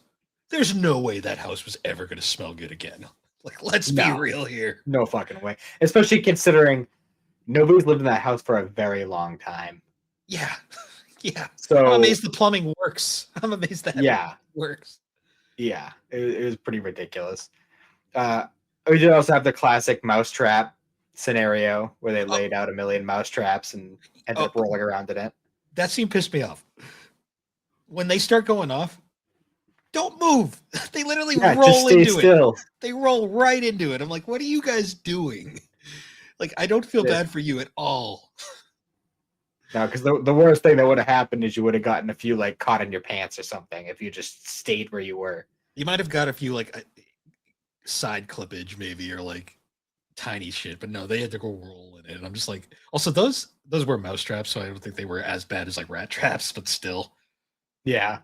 there's no way that house was ever going to smell good again. Like, let's be real here. No fucking way. Especially considering nobody's lived in that house for a very long time. Yeah. Yeah. So I'm amazed the plumbing works. I'm amazed that it works. Yeah, it was pretty ridiculous. We did also have the classic mousetrap scenario where they laid out a million mousetraps and ended up rolling around in it. That scene pissed me off. When they start going off, don't move. They literally roll into it. They roll right into it. I'm like, what are you guys doing? Like, I don't feel bad for you at all. No, because the worst thing that would have happened is you would have gotten a few like caught in your pants or something if you just stayed where you were. You might have got a few like side clippage maybe, or like tiny shit, but no, they had to go roll in it. And I'm just like, also those were mouse traps, so I don't think they were as bad as like rat traps, but still. Yeah.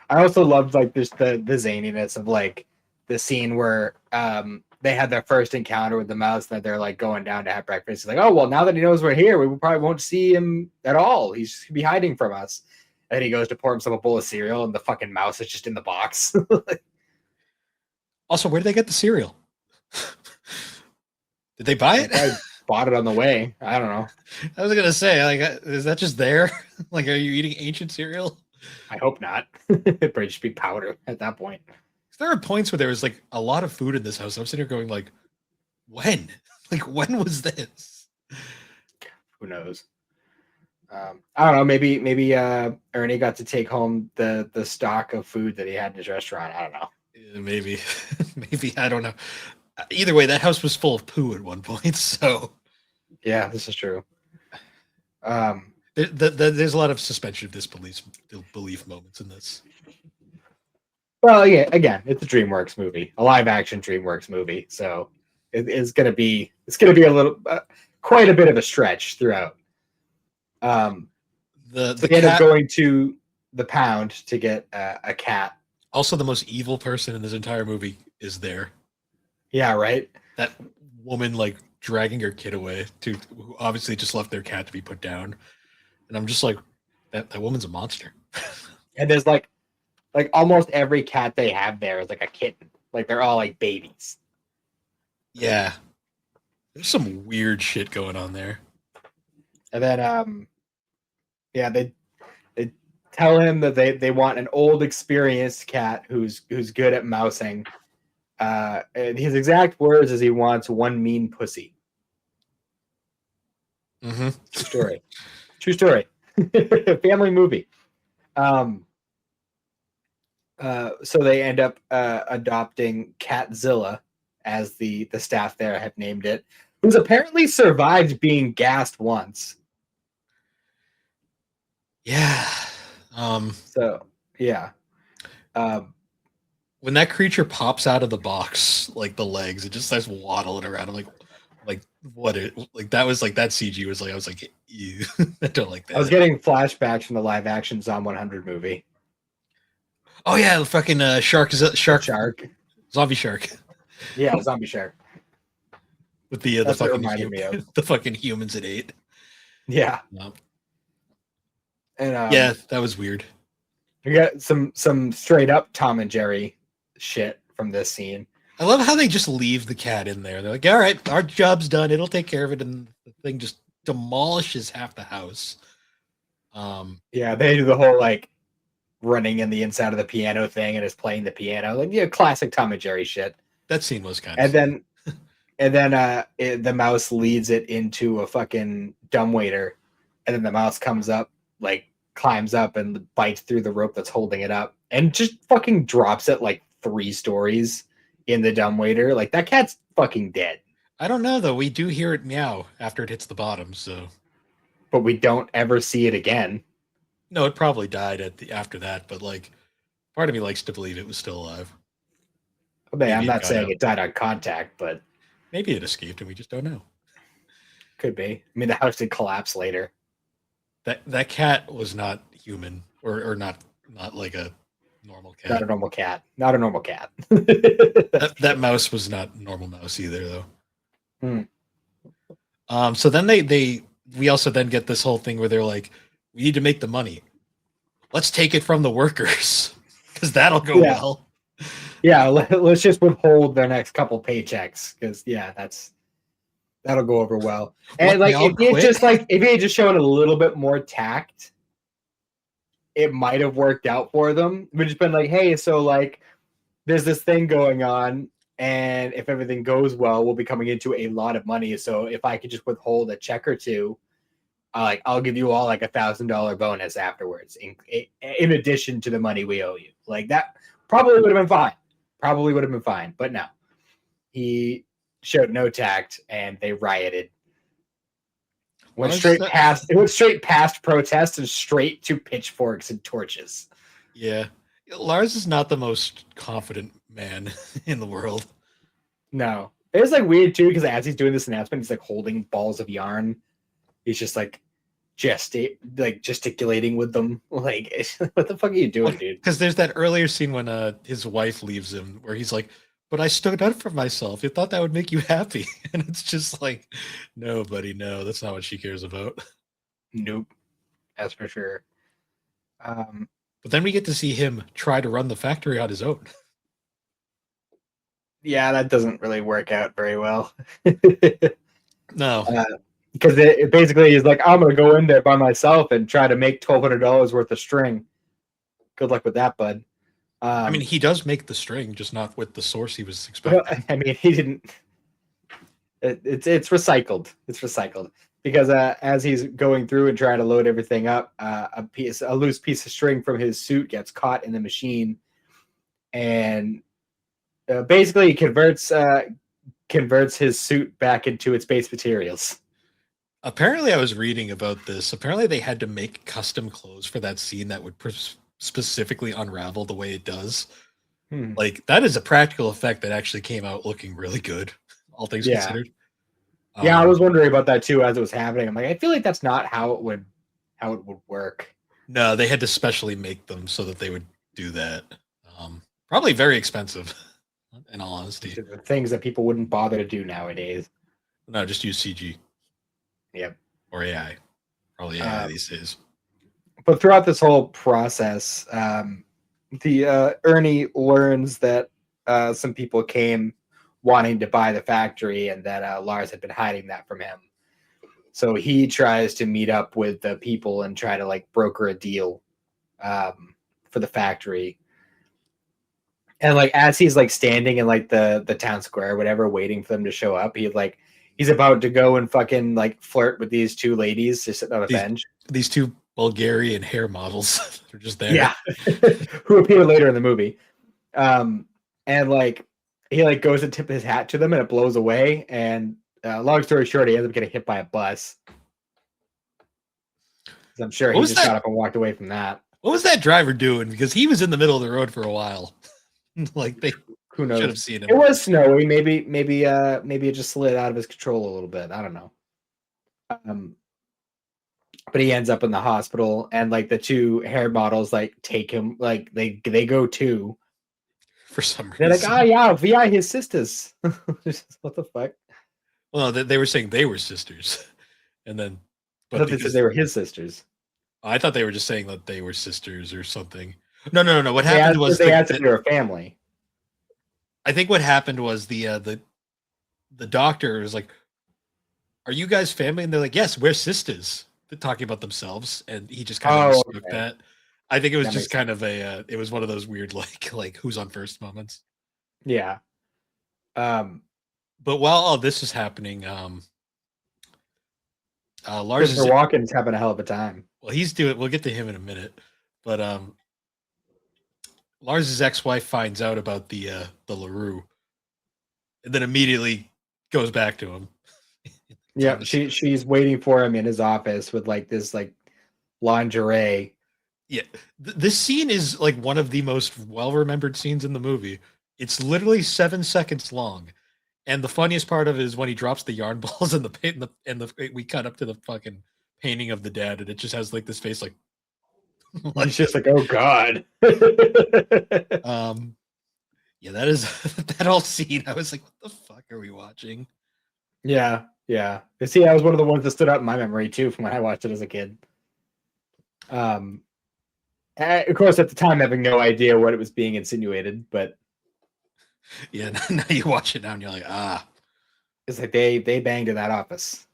I also loved like just the zaniness of like the scene where they had their first encounter with the mouse, that they're like going down to have breakfast. It's like, oh well, now that he knows we're here, we probably won't see him at all. He's be hiding from us. And then he goes to pour himself a bowl of cereal, and the fucking mouse is just in the box. Also, where did they get the cereal? Did they buy it? I bought it on the way. I don't know. I was gonna say, like, is that just there? Like, are you eating ancient cereal? I hope not. It'd probably just be powder at that point. There are points where there was like a lot of food in this house. I'm sitting here going, like, when? Like, when was this? Who knows? I don't know. Maybe Ernie got to take home the stock of food that he had in his restaurant. I don't know. Maybe, maybe, I don't know. Either way, that house was full of poo at one point. So yeah, this is true. There's a lot of suspension of disbelief moments in this. Well, yeah, again, it's a DreamWorks movie, a live action DreamWorks movie, so it's gonna be a little quite a bit of a stretch throughout. The end up cat, going to the pound to get a cat. also the most evil person in this entire movie is there. Yeah, right. That woman like dragging her kid away who obviously just left their cat to be put down, and I'm just like, that woman's a monster. And there's like almost every cat they have there is like a kitten. Like they're all like babies. Yeah, there's some weird shit going on there. And then yeah, they tell him that they want an old experienced cat who's good at mousing. And his exact words is he wants one mean pussy. Mm-hmm. True story. True story. Family movie. So they end up adopting Catzilla, as the staff there have named it, who's apparently survived being gassed once. Yeah. So yeah. When that creature pops out of the box, like the legs, it just starts waddling around. I'm like what it like that was like that CG was like I was like, ew. I don't like that. I was getting flashbacks from the live action Zom 100 movie. Oh yeah, the fucking shark zombie shark. Yeah, zombie shark. With the the fucking humans it ate. Yeah. No. And yeah, that was weird. We got some straight up Tom and Jerry shit from this scene. I love how they just leave the cat in there. They're like, all right, our job's done. It'll take care of it. And the thing just demolishes half the house. Yeah, they do the whole like running in the inside of the piano thing and is playing the piano. Like, yeah, classic Tom and Jerry shit. That scene was kind of fun. then the mouse leads it into a fucking dumbwaiter, and then the mouse comes up, like climbs up and bites through the rope that's holding it up, and just fucking drops it like 3 stories in the dumbwaiter. Like that cat's fucking dead. I don't know though. We do hear it meow after it hits the bottom, so. But we don't ever see it again. No, it probably died after that, but like, part of me likes to believe it was still alive. I'm not saying it died on contact, but maybe it escaped and we just don't know. Could be. I mean, the house did collapse later. That cat was not human, or not like a normal cat. Not a normal cat. Not a normal cat. that mouse was not a normal mouse either, though. So then we also then get this whole thing where they're like, we need to make the money. Let's take it from the workers because that'll go well. Yeah, let's just withhold their next couple paychecks because that'll go over well. And like if he had just shown a little bit more tact, it might have worked out for them. We've just been like, hey, so like there's this thing going on, and if everything goes well, we'll be coming into a lot of money. So if I could just withhold a check or two, I'll give you all like $1,000 bonus afterwards, in addition to the money we owe you. Like that probably would have been fine. But no, he showed no tact, and they rioted. It went straight past protests and straight to pitchforks and torches. Yeah, Lars is not the most confident man in the world. No, it was like weird too because as he's doing this announcement, he's like holding balls of yarn. He's just like gesticulating with them. Like, what the fuck are you doing, dude? Because there's that earlier scene when his wife leaves him, where he's like, but I stood up for myself. You thought that would make you happy. And it's just like, no, buddy, no, that's not what she cares about. Nope, that's for sure. Um, But then we get to see him try to run the factory on his own. yeah, that doesn't really work out very well. No. Because it basically is like, I'm going to go in there by myself and try to make $1,200 worth of string. Good luck with that, bud. I mean, he does make the string, just not with the source he was well, expecting. I mean, he didn't. It's recycled. It's recycled because as he's going through and trying to load everything up, a loose piece of string from his suit gets caught in the machine, and basically he converts his suit back into its base materials. Apparently, I was reading about this. Apparently, they had to make custom clothes for that scene that would specifically unravel the way it does. Like, that is a practical effect that actually came out looking really good, all things considered. Yeah, I was wondering about that too as it was happening. I'm like, I feel like that's not how it would work. No, they had to specially make them so that they would do that. Probably very expensive, in all honesty. The things that people wouldn't bother to do nowadays. No, just use CG. Yep. Or AI. Probably AI these days. But throughout this whole process, the Ernie learns that some people came wanting to buy the factory and that Lars had been hiding that from him. So he tries to meet up with the people and try to like broker a deal for the factory. And like as he's like standing in like the town square or whatever, waiting for them to show up, he's about to go and fucking like flirt with these two ladies just sitting on a bench. These two Bulgarian hair models. They're just there. Yeah. Who appear later in the movie. And like he like goes to tip his hat to them and it blows away. And long story short, he ends up getting hit by a bus. I'm sure he just got up and walked away from that. What was that driver doing? Because he was in the middle of the road for a while. Like they Who knows? should have seen him. It was snowy. Maybe it just slid out of his control a little bit. I don't know. But he ends up in the hospital, and like the two hair models like take him, like they go too. For some reason, they're like, "Oh yeah, we are his sisters." What the fuck? Well, they were saying they were sisters, and then but they said they were his sisters. I thought they were just saying that they were sisters or something. No. What happened was they had to be a family. I think what happened was the doctor was like, "Are you guys family?" And they're like, "Yes, we're sisters." They're talking about themselves, and he just kind of spoke that. I think it was just kind of a. It was one of those weird like who's on first moments. Yeah. But while all this is happening, Lars is Walken's having a hell of a time. Well, he's doing. We'll get to him in a minute, but Lars's ex-wife finds out about the LaRue, and then immediately goes back to him. Yeah, she's waiting for him in his office with like this like lingerie. Yeah, this scene is like one of the most well-remembered scenes in the movie. It's literally 7 seconds long, and the funniest part of it is when he drops the yarn balls in the paint, and we cut up to the fucking painting of the dad, and it just has like this face like. He's just like, oh god. Yeah, that is that whole scene. I was like, what the fuck are we watching? Yeah. See, that was one of the ones that stood out in my memory too from when I watched it as a kid. Of course, at the time, having no idea what it was being insinuated, but yeah, now you watch it now and you're like, it's like they banged in that office.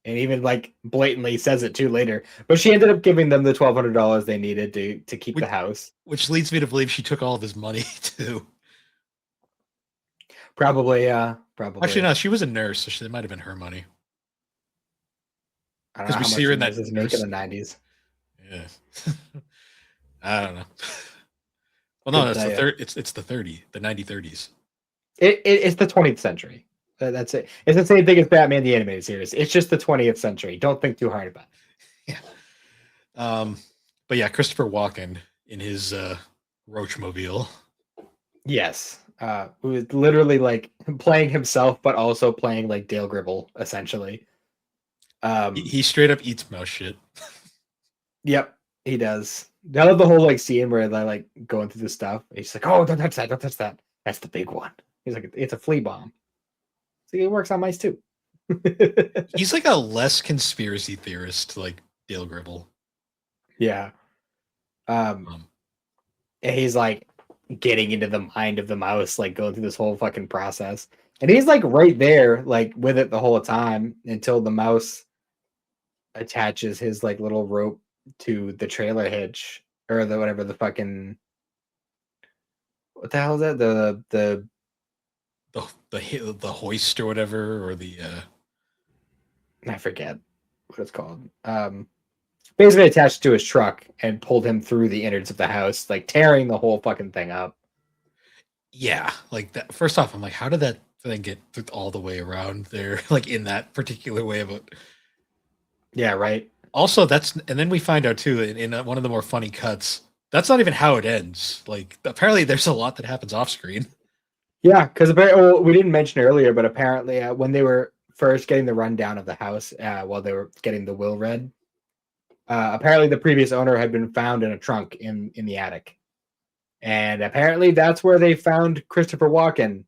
And even like blatantly says it too later. But she ended up giving them the $1,200 they needed to keep the house. Which leads me to believe she took all of his money too. Probably, yeah. Probably. Actually, no, she was a nurse, so it might have been her money. I don't know how much her in that make in the 90s. Yeah. I don't know. Well, no, it's the third. It's the 90-30s. It's the 20th century. That's it. It's the same thing as Batman the Animated Series. It's just the 20th century. Don't think too hard about it. Yeah. But yeah, Christopher Walken in his Roachmobile. Yes. Who is literally like playing himself, but also playing like Dale Gribble, essentially. He straight up eats mouse shit. Yep, he does. I love the whole like scene where they're like going through the stuff. He's like, "Oh, don't touch that! Don't touch that! That's the big one." He's like, it's a flea bomb. So it works on mice too. He's like a less conspiracy theorist, like Dale Gribble. Yeah. Um, And he's like getting into the mind of the mouse, like going through this whole fucking process. And he's like right there, like with it the whole time until the mouse attaches his like little rope to the trailer hitch or the whatever the fucking what the hell is that? the hoist or whatever, or the I forget what it's called. Basically attached to his truck and pulled him through the innards of the house, like tearing the whole fucking thing up. yeah, like that. First off, I'm like, how did that thing get all the way around there, like in that particular way of it? Yeah, right. Also, and then we find out too in one of the more funny cuts, that's not even how it ends. Like, apparently, there's a lot that happens off screen. Yeah, because we didn't mention earlier, but apparently when they were first getting the rundown of the house while they were getting the will read, apparently the previous owner had been found in a trunk in the attic. And apparently that's where they found Christopher Walken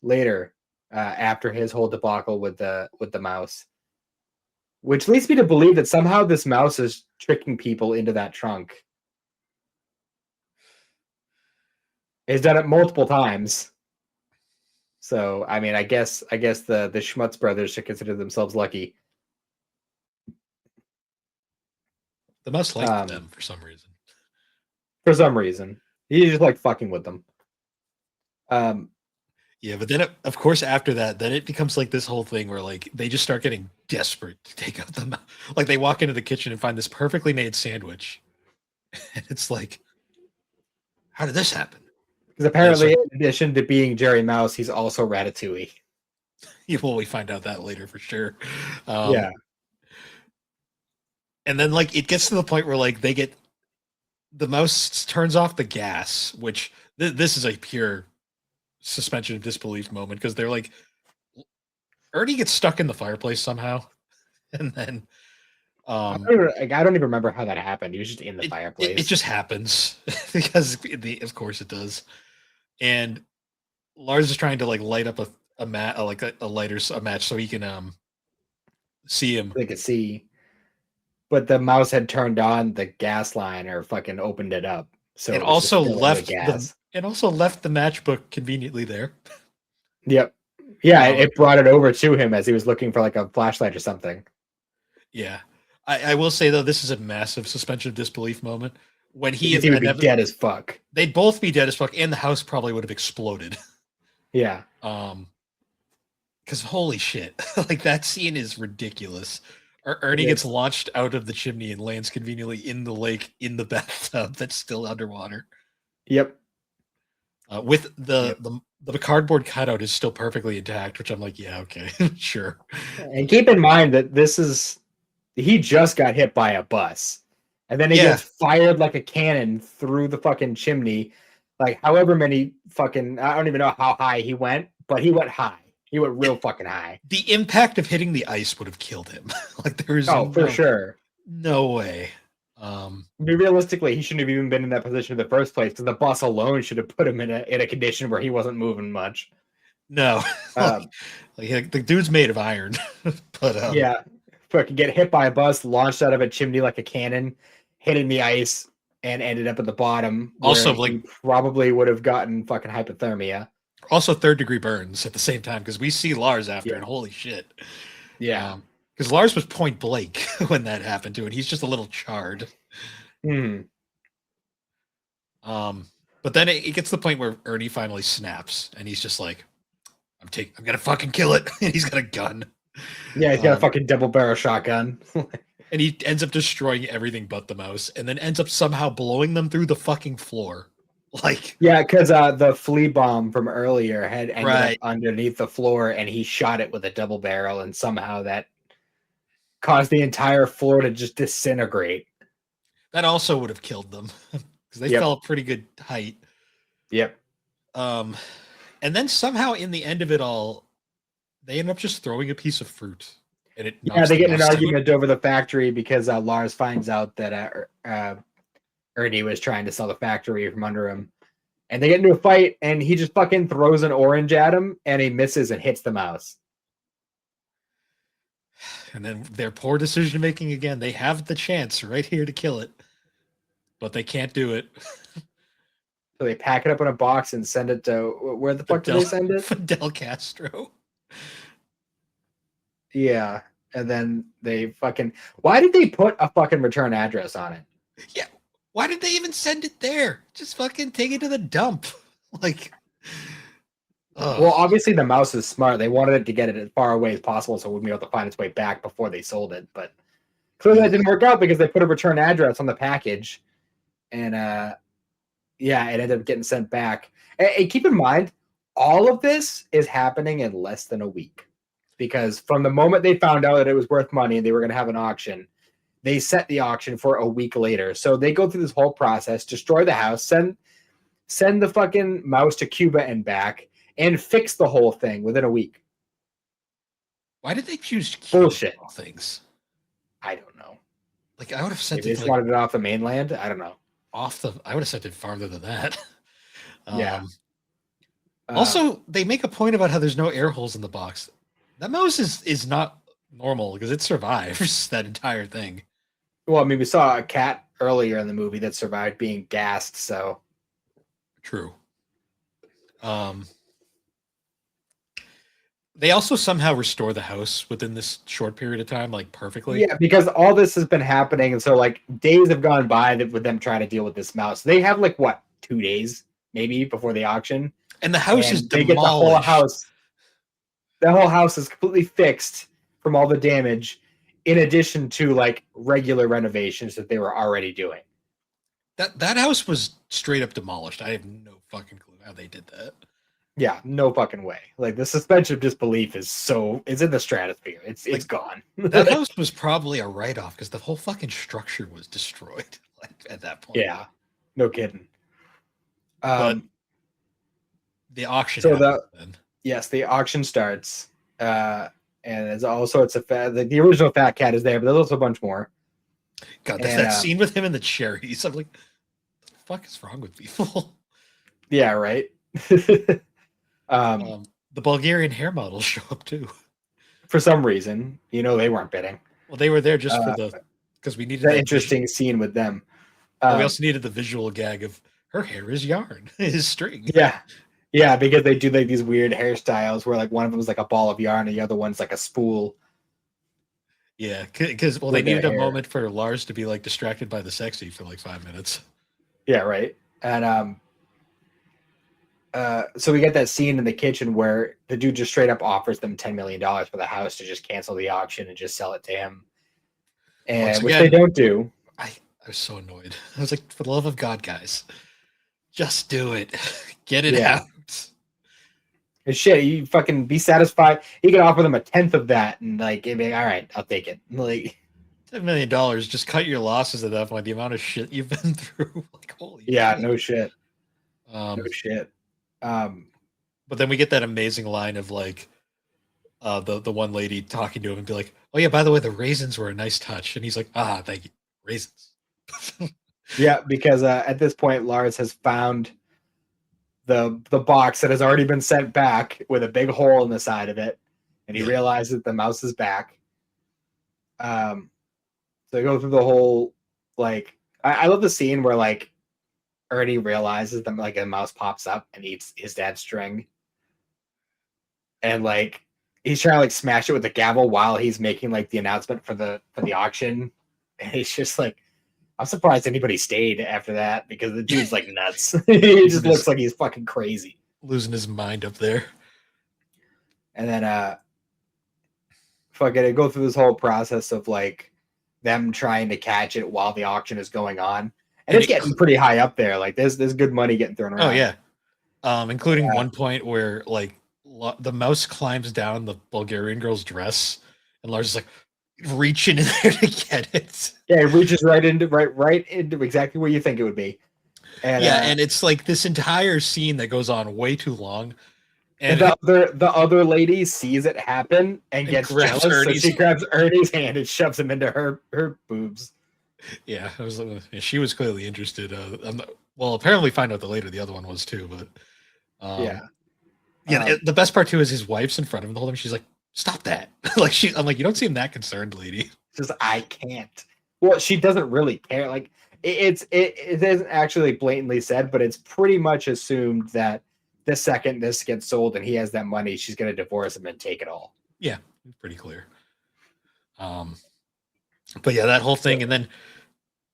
later after his whole debacle with the mouse. Which leads me to believe that somehow this mouse is tricking people into that trunk. He's done it multiple times. So, I mean, I guess the Schmutz brothers should consider themselves lucky. The mouse liked them for some reason. For some reason. He just like fucking with them. Yeah, but then of course after that, then it becomes like this whole thing where like they just start getting desperate to take out the mouse. Like they walk into the kitchen and find this perfectly made sandwich. And it's like, how did this happen? Because apparently, in addition to being Jerry Mouse, he's also Ratatouille. Yeah, well, we find out that later for sure. Yeah. And then like it gets to the point where like the mouse turns off the gas, which this is a pure suspension of disbelief moment because they're like, Ernie gets stuck in the fireplace somehow, and then I don't even remember how that happened. He was just in the fireplace. It just happens because of course it does. And Lars is trying to like light up a match so he can see him. They could see, but the mouse had turned on the gas line or fucking opened it up. So it also left the matchbook conveniently there. Yep. Yeah, it brought it over to him as he was looking for like a flashlight or something. Yeah. I will say though, this is a massive suspension of disbelief moment. When he would be dead as fuck. They'd both be dead as fuck, and the house probably would have exploded. Yeah. Because holy shit, like that scene is ridiculous. Ernie gets launched out of the chimney and lands conveniently in the lake in the bathtub that's still underwater. Yep. With the cardboard cutout is still perfectly intact, which I'm like, yeah, okay, sure. And keep in mind that he just got hit by a bus. And then he gets fired like a cannon through the fucking chimney. Like however many fucking, I don't even know how high he went, but he went high. He went real fucking high. The impact of hitting the ice would have killed him. Like there's for sure. No way. Realistically, he shouldn't have even been in that position in the first place because the bus alone should have put him in a condition where he wasn't moving much. No. Like the dude's made of iron. But yeah. Fucking get hit by a bus, launched out of a chimney like a cannon, hitting the ice, and ended up at the bottom. Also, like he probably would have gotten fucking hypothermia. Also, third-degree burns at the same time because we see Lars after, and holy shit, yeah, because Lars was point blank when that happened to, and he's just a little charred. Hmm. But then it gets to the point where Ernie finally snaps, and he's just like, "I'm gonna fucking kill it," and he's got a gun. Yeah, he's got a fucking double barrel shotgun. And he ends up destroying everything but the mouse, and then ends up somehow blowing them through the fucking floor. Like, yeah, because the flea bomb from earlier had ended up underneath the floor, and he shot it with a double barrel, and somehow that caused the entire floor to just disintegrate. That also would have killed them because they fell a pretty good height. Yep. And then somehow in the end of it all, they end up just throwing a piece of fruit. And they get in an argument over the factory because Lars finds out that Ernie was trying to sell the factory from under him. And they get into a fight, and he just fucking throws an orange at him, and he misses and hits the mouse. And then their poor decision making again. They have the chance right here to kill it, but they can't do it. So they pack it up in a box and send it to where the fuck do they send it? Fidel Castro. Yeah, and then they fucking. Why did they put a fucking return address on it? Yeah, why did they even send it there? Just fucking take it to the dump. Like, well, obviously the mouse is smart. They wanted it to get it as far away as possible, so it wouldn't be able to find its way back before they sold it. But clearly that didn't work out because they put a return address on the package, and yeah, it ended up getting sent back. And keep in mind, all of this is happening in less than a week, because from the moment they found out that it was worth money and they were going to have an auction, they set the auction for a week later. So they go through this whole process, destroy the house, send the fucking mouse to Cuba and back, and fix the whole thing within a week. Why did they choose Cuba bullshit things? I don't know. Like, I would have sent Maybe it. They just wanted it off the mainland. I don't know. I would have sent it farther than that. Yeah. Also, they make a point about how there's no air holes in the box. That mouse is not normal because it survives that entire thing. Well, I mean, we saw a cat earlier in the movie that survived being gassed, so. True. They also somehow restore the house within this short period of time, like perfectly. Yeah, because all this has been happening, and so like days have gone by with them trying to deal with this mouse. They have like what, 2 days maybe before the auction, and the house is they demolished. get the whole house. The whole house is completely fixed from all the damage, in addition to like regular renovations that they were already doing. That house was straight up demolished. I have no fucking clue how they did that. Yeah, no fucking way. Like the suspension of disbelief it's in the stratosphere. It's gone. That house was probably a write-off because the whole fucking structure was destroyed like at that point. Yeah, no kidding. But the auction. So the auction starts, and there's all sorts of the original Fat Cat is there, but there's also a bunch more. God, that scene with him and the cherries. I'm like, what the fuck is wrong with people? Yeah, right. The Bulgarian hair models show up too. For some reason, they weren't bidding. Well, they were there just for because we needed that interesting scene with them. We also needed the visual gag of her hair is yarn, is string. Yeah, because they do like these weird hairstyles where like one of them is like a ball of yarn and the other one's like a spool. Yeah, because they needed a moment for Lars to be like distracted by the sexy for like 5 minutes. Yeah, right. And so we get that scene in the kitchen where the dude just straight up offers them $10 million for the house to just cancel the auction and just sell it to him. And which they don't do. I was so annoyed. I was like, for the love of God, guys, just do it. Get it out. And shit, you fucking be satisfied. He could offer them 1/10 of that and like, be like, all right, I'll take it. Like $10 million, just cut your losses at that point. The amount of shit you've been through. Like, holy shit. No shit. But then we get that amazing line of like the one lady talking to him and be like, oh yeah, by the way, the raisins were a nice touch. And he's like, thank you. Raisins. Yeah, because at this point Lars has found the box that has already been sent back with a big hole in the side of it, and he realizes the mouse is back. So they go through the whole like I love the scene where like Ernie realizes that like a mouse pops up and eats his dad's string, and like he's trying to like smash it with the gavel while he's making like the announcement for the auction, and he's just like, I'm surprised anybody stayed after that because the dude's like nuts. He just looks like he's fucking crazy, losing his mind up there. And then fucking go through this whole process of like them trying to catch it while the auction is going on. And it's getting pretty high up there. Like there's good money getting thrown around. Oh yeah. Including one point where like the mouse climbs down the Bulgarian girl's dress and Lars is like reaching in there to get it. Yeah, it reaches right into exactly where you think it would be. And and it's like this entire scene that goes on way too long. And the other lady sees it happen and gets jealous, so she grabs Ernie's hand and shoves him into her boobs. Yeah, she was clearly interested. Well, apparently find out the later the other one was too, but Yeah. the best part too is his wife's in front of him the whole time. She's like, "Stop that!" I'm like, "You don't seem that concerned, lady." Just I can't. Well, she doesn't really care. Like it isn't actually blatantly said, but it's pretty much assumed that the second this gets sold and he has that money, she's gonna divorce him and take it all. Yeah, pretty clear. But yeah, that whole thing, and then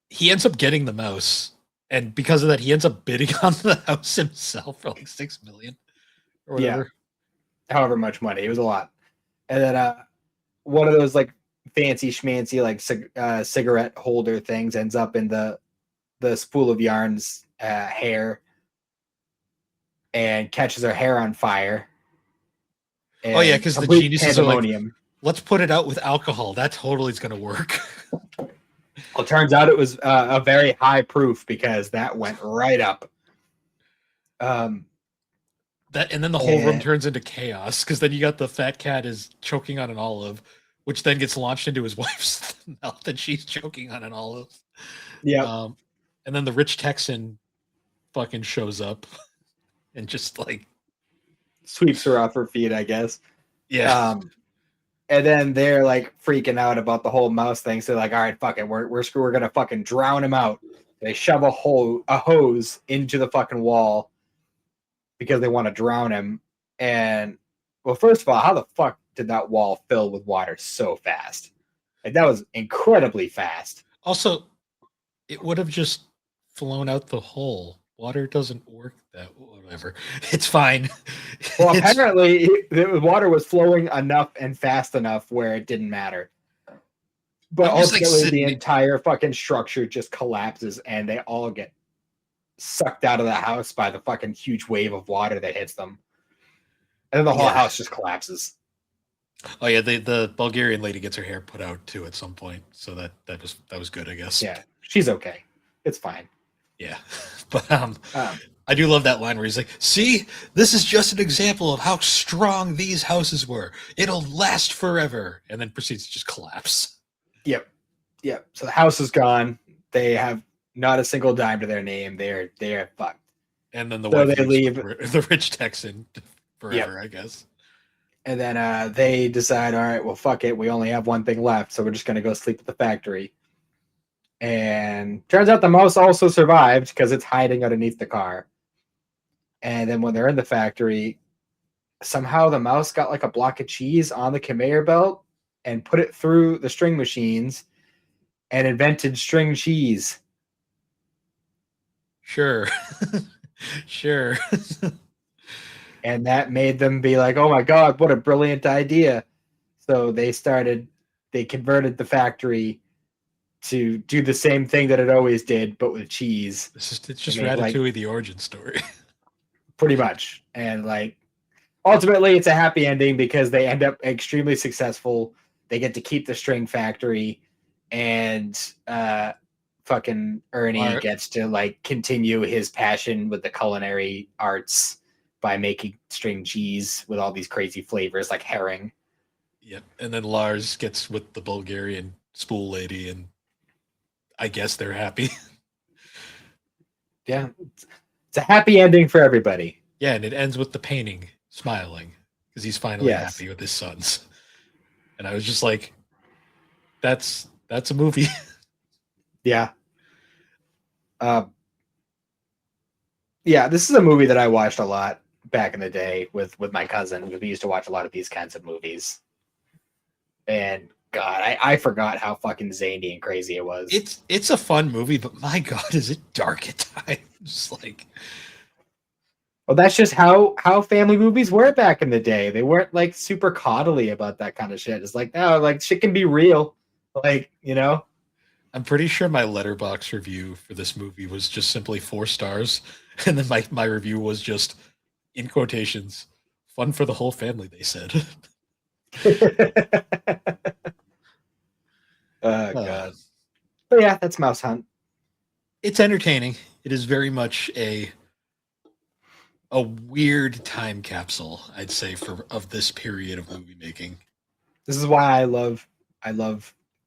he ends up getting the mouse, and because of that, he ends up bidding on the house himself for like $6 million or whatever. Yeah, however much money, it was a lot. And then one of those like fancy schmancy like cigarette holder things ends up in the spool of yarn's hair and catches her hair on fire. Oh yeah, because the geniuses are like, let's put it out with alcohol. That totally is going to work. Well, it turns out it was a very high proof because that went right up. And then the whole room turns into chaos because then you got the fat cat is choking on an olive, which then gets launched into his wife's mouth and she's choking on an olive. Yeah. And then the rich Texan fucking shows up and just like sweeps her off her feet, I guess. Yeah. And then they're like freaking out about the whole mouse thing. So like, all right, fuck it, we're gonna fucking drown him out. They shove a hose into the fucking wall because they want to drown him. And well, first of all, how the fuck did that wall fill with water so fast? Like that was incredibly fast. Also, it would have just flown out the hole. Water doesn't work that whatever. It's fine. Well, apparently the water was flowing enough and fast enough where it didn't matter. But ultimately, the entire fucking structure just collapses and they all get sucked out of the house by the fucking huge wave of water that hits them. And then the whole house just collapses. Oh yeah, the Bulgarian lady gets her hair put out too at some point. So that was good, I guess. Yeah, she's okay. It's fine. Yeah. But I do love that line where he's like, "See, this is just an example of how strong these houses were. It'll last forever," and then proceeds to just collapse. Yep. So the house is gone. They have not a single dime to their name. They're fucked. And then they leave the rich Texan forever, I guess. And then they decide, all right, well, fuck it. We only have one thing left, so we're just gonna go sleep at the factory. And turns out the mouse also survived because it's hiding underneath the car. And then when they're in the factory, somehow the mouse got like a block of cheese on the conveyor belt and put it through the string machines and invented string cheese. Sure. Sure. And that made them be like, oh my God, what a brilliant idea. So they converted the factory to do the same thing that it always did, but with cheese. It's just Ratatouille, the origin story. Pretty much. And like, ultimately, it's a happy ending because they end up extremely successful. They get to keep the string factory, and fucking Ernie gets to like continue his passion with the culinary arts by making string cheese with all these crazy flavors like herring. Yep. And then Lars gets with the Bulgarian spool lady, and I guess they're happy. Yeah. It's a happy ending for everybody. Yeah, and it ends with the painting smiling because he's finally happy with his sons. And I was just like, that's a movie. Yeah. Yeah, this is a movie that I watched a lot back in the day with my cousin. We used to watch a lot of these kinds of movies. And God, I forgot how fucking zany and crazy it was. It's a fun movie, but my God, is it dark at times? Like, well, that's just how family movies were back in the day. They weren't like super coddly about that kind of shit. It's like, no, like shit can be real. Like, you know. I'm pretty sure my Letterboxd review for this movie was just simply 4 stars, and then my review was just in quotations, "Fun for the whole family," they said. Oh God. But yeah, that's Mouse Hunt. It's entertaining. It is very much a weird time capsule, I'd say, of this period of movie making. This is why I love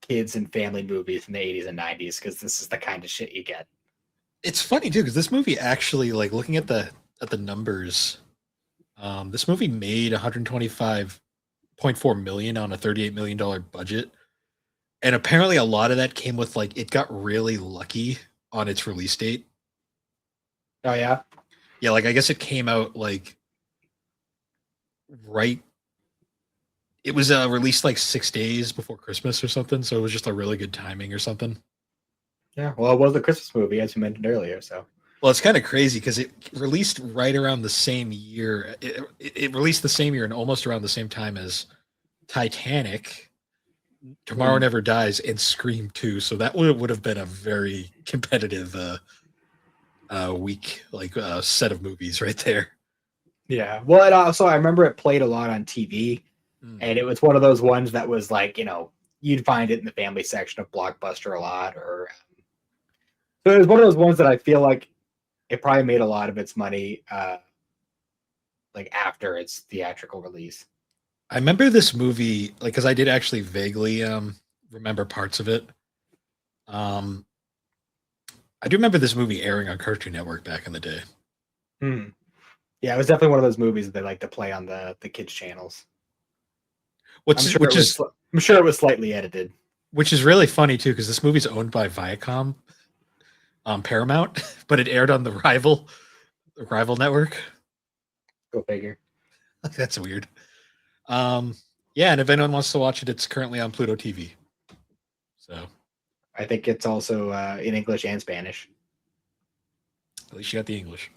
kids and family movies in the 80s and 90s, because this is the kind of shit you get. It's funny too because this movie actually, like looking at the numbers, this movie made 125.4 million on a 38 million dollar budget, and apparently a lot of that came with like it got really lucky on its release date. Oh yeah. Yeah, like I guess it came out like right. It was released like 6 days before Christmas or something, so it was just a really good timing or something. Yeah. Well, it was a Christmas movie, as you mentioned earlier. So Well, it's kind of crazy because it released right around the same year. It released the same year and almost around the same time as Titanic, Tomorrow mm. Never Dies, and Scream 2. So that would have been a very competitive week, like set of movies right there. Yeah. Well, it also I remember it played a lot on TV, Mm. and it was one of those ones that was like you'd find it in the family section of Blockbuster a lot, or so it was one of those ones that I feel like it probably made a lot of its money like after its theatrical release. I remember this movie, like, because I did actually vaguely remember parts of it. Um, I do remember this movie airing on Cartoon Network back in the day. Hmm. Yeah, it was definitely one of those movies that they like to play on the kids channels. I'm Which sure it which was. is I'm sure it was slightly edited. which is really funny too, because this movie's owned by Viacom, Paramount, but it aired on the rival network. Go figure. That's weird. Um, yeah, and if anyone wants to watch it, it's currently on Pluto TV. So I think it's also in English and Spanish. at least you got the English.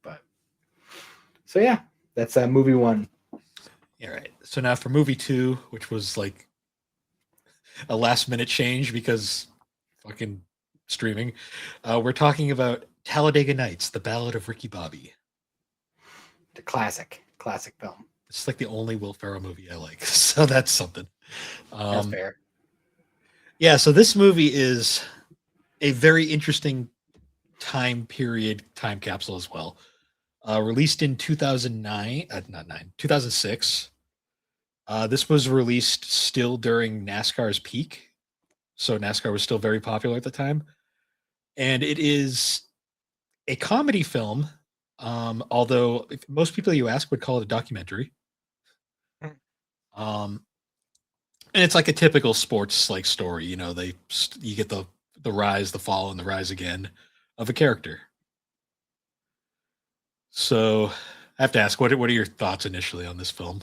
But so yeah, that's movie one. All right. So now for movie two, which was like a last minute change because fucking streaming, we're talking about Talladega Nights, The Ballad of Ricky Bobby. The classic film. It's like the only Will Ferrell movie I like, so that's something. That's Um, fair. yeah, so this movie is a very interesting time period, time capsule as well. Released in 2009, not 2006. This was released still during NASCAR's peak. So NASCAR was still very popular at the time. And it is a comedy film, although most people you ask would call it a documentary. Um, and it's like a typical sports like story. You get the rise, the fall, and the rise again of a character. So I have to ask, what are your thoughts initially on this film?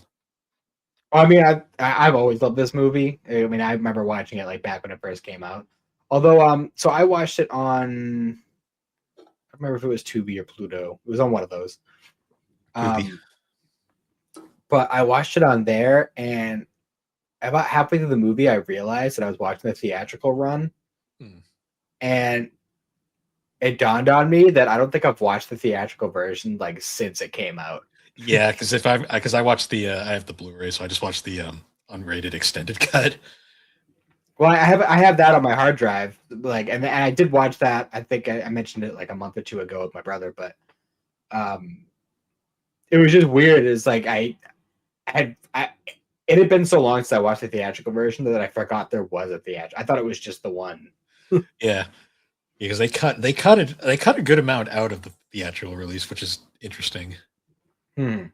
I mean, I've always loved this movie. I mean, I remember watching it like back when it first came out. Although, so I watched it on. I remember if it was Tubi or Pluto. It was on one of those. Tubi. But I watched it on there, and about halfway through the movie, I realized that I was watching the theatrical run, Hmm. and it dawned on me that I don't think I've watched the theatrical version like since it came out. Yeah, because I watched I have the Blu-ray, so I just watched the unrated extended cut. Well, I have that on my hard drive, like, and I did watch that. I think I mentioned it like a month or two ago with my brother, but um, it was just weird. It's like it had been so long since I watched the theatrical version that I forgot there was a theatrical. I thought it was just the one. Yeah, because they cut a good amount out of the theatrical release, which is interesting. Hmm.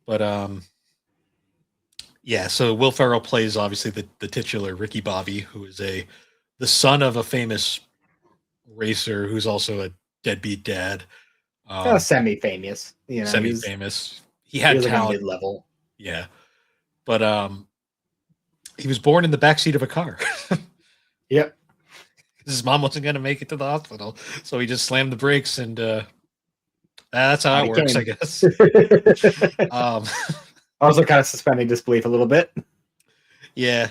But yeah. So Will Ferrell plays obviously the titular Ricky Bobby, who is the son of a famous racer who's also a deadbeat dad. Semi-famous. Semi-famous. He He had was like a talent. mid-level. Yeah, but he was born in the backseat of a car. Yep. His mom wasn't going to make it to the hospital, so he just slammed the brakes, and that's how Out it he works, I came. guess. Um, Also, kind of suspending disbelief a little bit. yeah.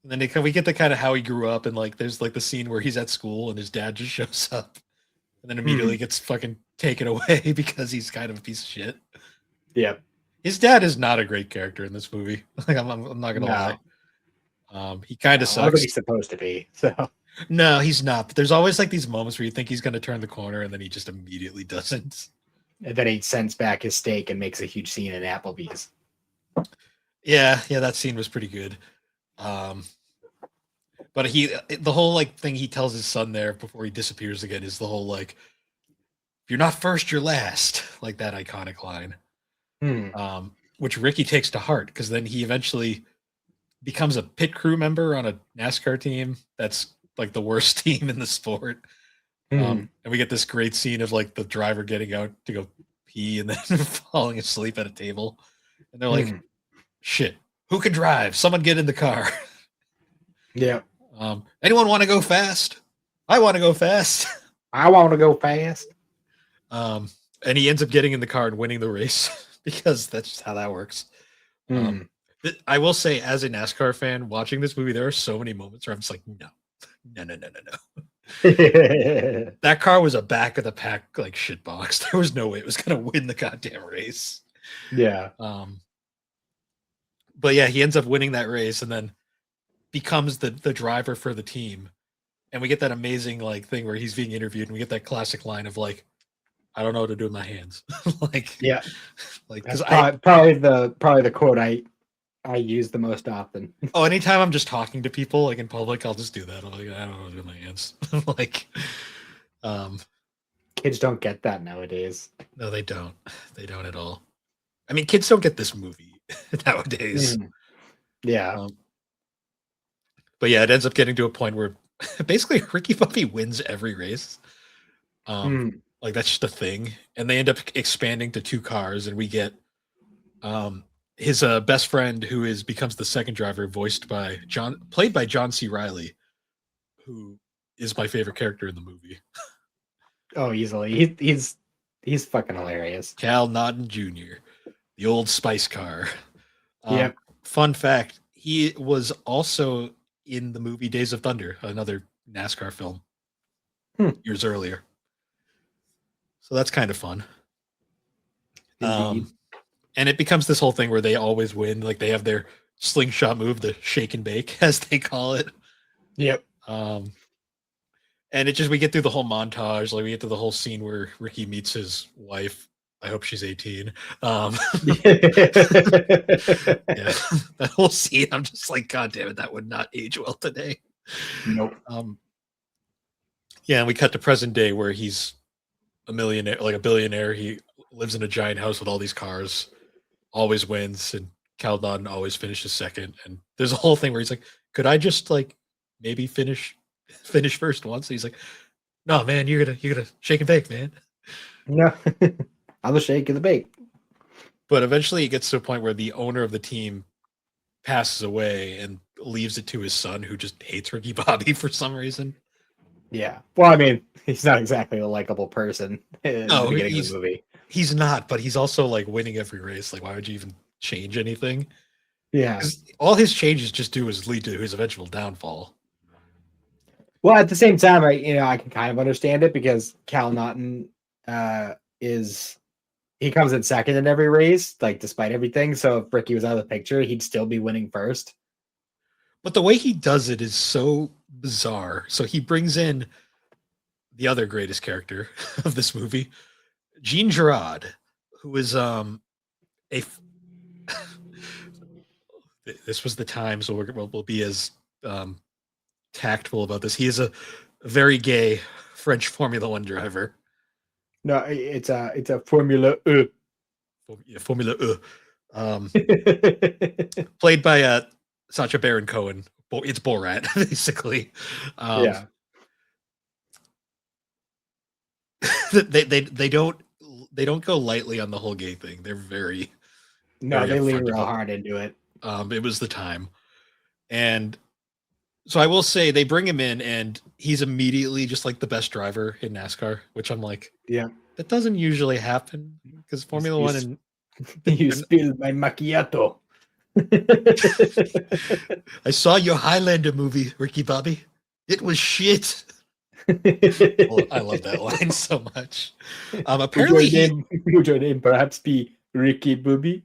And then we get the kind of how he grew up, and like there's like the scene where he's at school and his dad just shows up, and then Hmm. immediately gets fucking taken away because he's kind of a piece of shit. Yep. His dad is not a great character in this movie. Like I'm not gonna lie. No. He kind of No, I don't think sucks. he's supposed to be. So No, he's not. But there's always like these moments where you think he's going to turn the corner and then he just immediately doesn't. and then he sends back his steak and makes a huge scene in Applebee's. Yeah, that scene was pretty good. Um, But the whole like thing he tells his son there before he disappears again is the whole like, if you're not first, you're last, like that iconic line. Hmm. Which Ricky takes to heart because then he eventually becomes a pit crew member on a NASCAR team that's like the worst team in the sport. Hmm. And we get this great scene of like the driver getting out to go pee and then falling asleep at a table. And they're like, Hmm. shit, who can drive? Someone get in the car. Yeah. Anyone want to go fast? I want to go fast. I want to go fast. And he ends up getting in the car and winning the race because that's just how that works. Hmm. I will say, as a NASCAR fan, watching this movie, there are so many moments where I'm just like, no. That car was a back of the pack like shit box. There was no way it was gonna win the goddamn race. Yeah. But yeah, he ends up winning that race and then becomes the driver for the team. And we get that amazing like thing where he's being interviewed, and we get that classic line of like, I don't know what to do with my hands. Like, Yeah. like That's because probably the quote I use the most often. anytime I'm just talking to people like in public, I'll just do that. I'm like, I don't know what to do with my hands. Like, Kids don't get that nowadays. no, they don't. They don't at all. I mean, kids don't get this movie nowadays. Yeah. But yeah, it ends up getting to a point where basically Ricky Bobby wins every race. Like that's just a thing, and they end up expanding to 2 cars, and we get his best friend who becomes the second driver, played by John C. Reilly, who is my favorite character in the movie. Oh, easily. He's fucking hilarious. Cal Naughton Jr., the old spice car. Yep. Fun fact: he was also in the movie Days of Thunder, another NASCAR film, years earlier. So that's kind of fun. And it becomes this whole thing where they always win. Like they have their slingshot move, the shake and bake, as they call it. Yep. And we get through the whole montage. Like we get to the whole scene where Ricky meets his wife. I hope she's 18. Yeah, that whole scene, I'm just like, God damn it, that would not age well today. Nope. Yeah, and we cut to present day where he's a millionaire, like a billionaire. He lives in a giant house with all these cars, always wins, and Cal Naughton always finishes second. And there's a whole thing where he's like, could I just like maybe finish first once? He's like, no, man, you're gonna shake and bake, man. No. I'm the shake and the bake. But eventually it gets to a point where the owner of the team passes away and leaves it to his son, who just hates Ricky Bobby for some reason. Yeah. Well, I mean, he's not exactly a likable person in No, the beginning of the movie. He's not, but he's also like winning every race. Like, why would you even change anything? Yeah. All his changes just do is lead to his eventual downfall. Well, at the same time, I can kind of understand it because Cal Naughton he comes in second in every race, like despite everything. So if Ricky was out of the picture, he'd still be winning first. But the way he does it is so bizarre. So he brings in the other greatest character of this movie, Jean Girard, who is this was the time, so we'll be as tactful about this. He is a very gay French Formula One driver. No, it's a Formula E. Yeah, Formula E. Played by Sacha Baron Cohen. It's Borat, basically. Yeah. They don't go lightly on the whole gay thing. They're very they lean real hard into it. It was the time. And so I will say they bring him in and he's immediately just like the best driver in NASCAR, which I'm like, yeah, that doesn't usually happen because Formula One and you spilled my macchiato. I saw your Highlander movie, Ricky Bobby. It was shit. I love that line so much. Apparently, would your name perhaps be Ricky Bobby?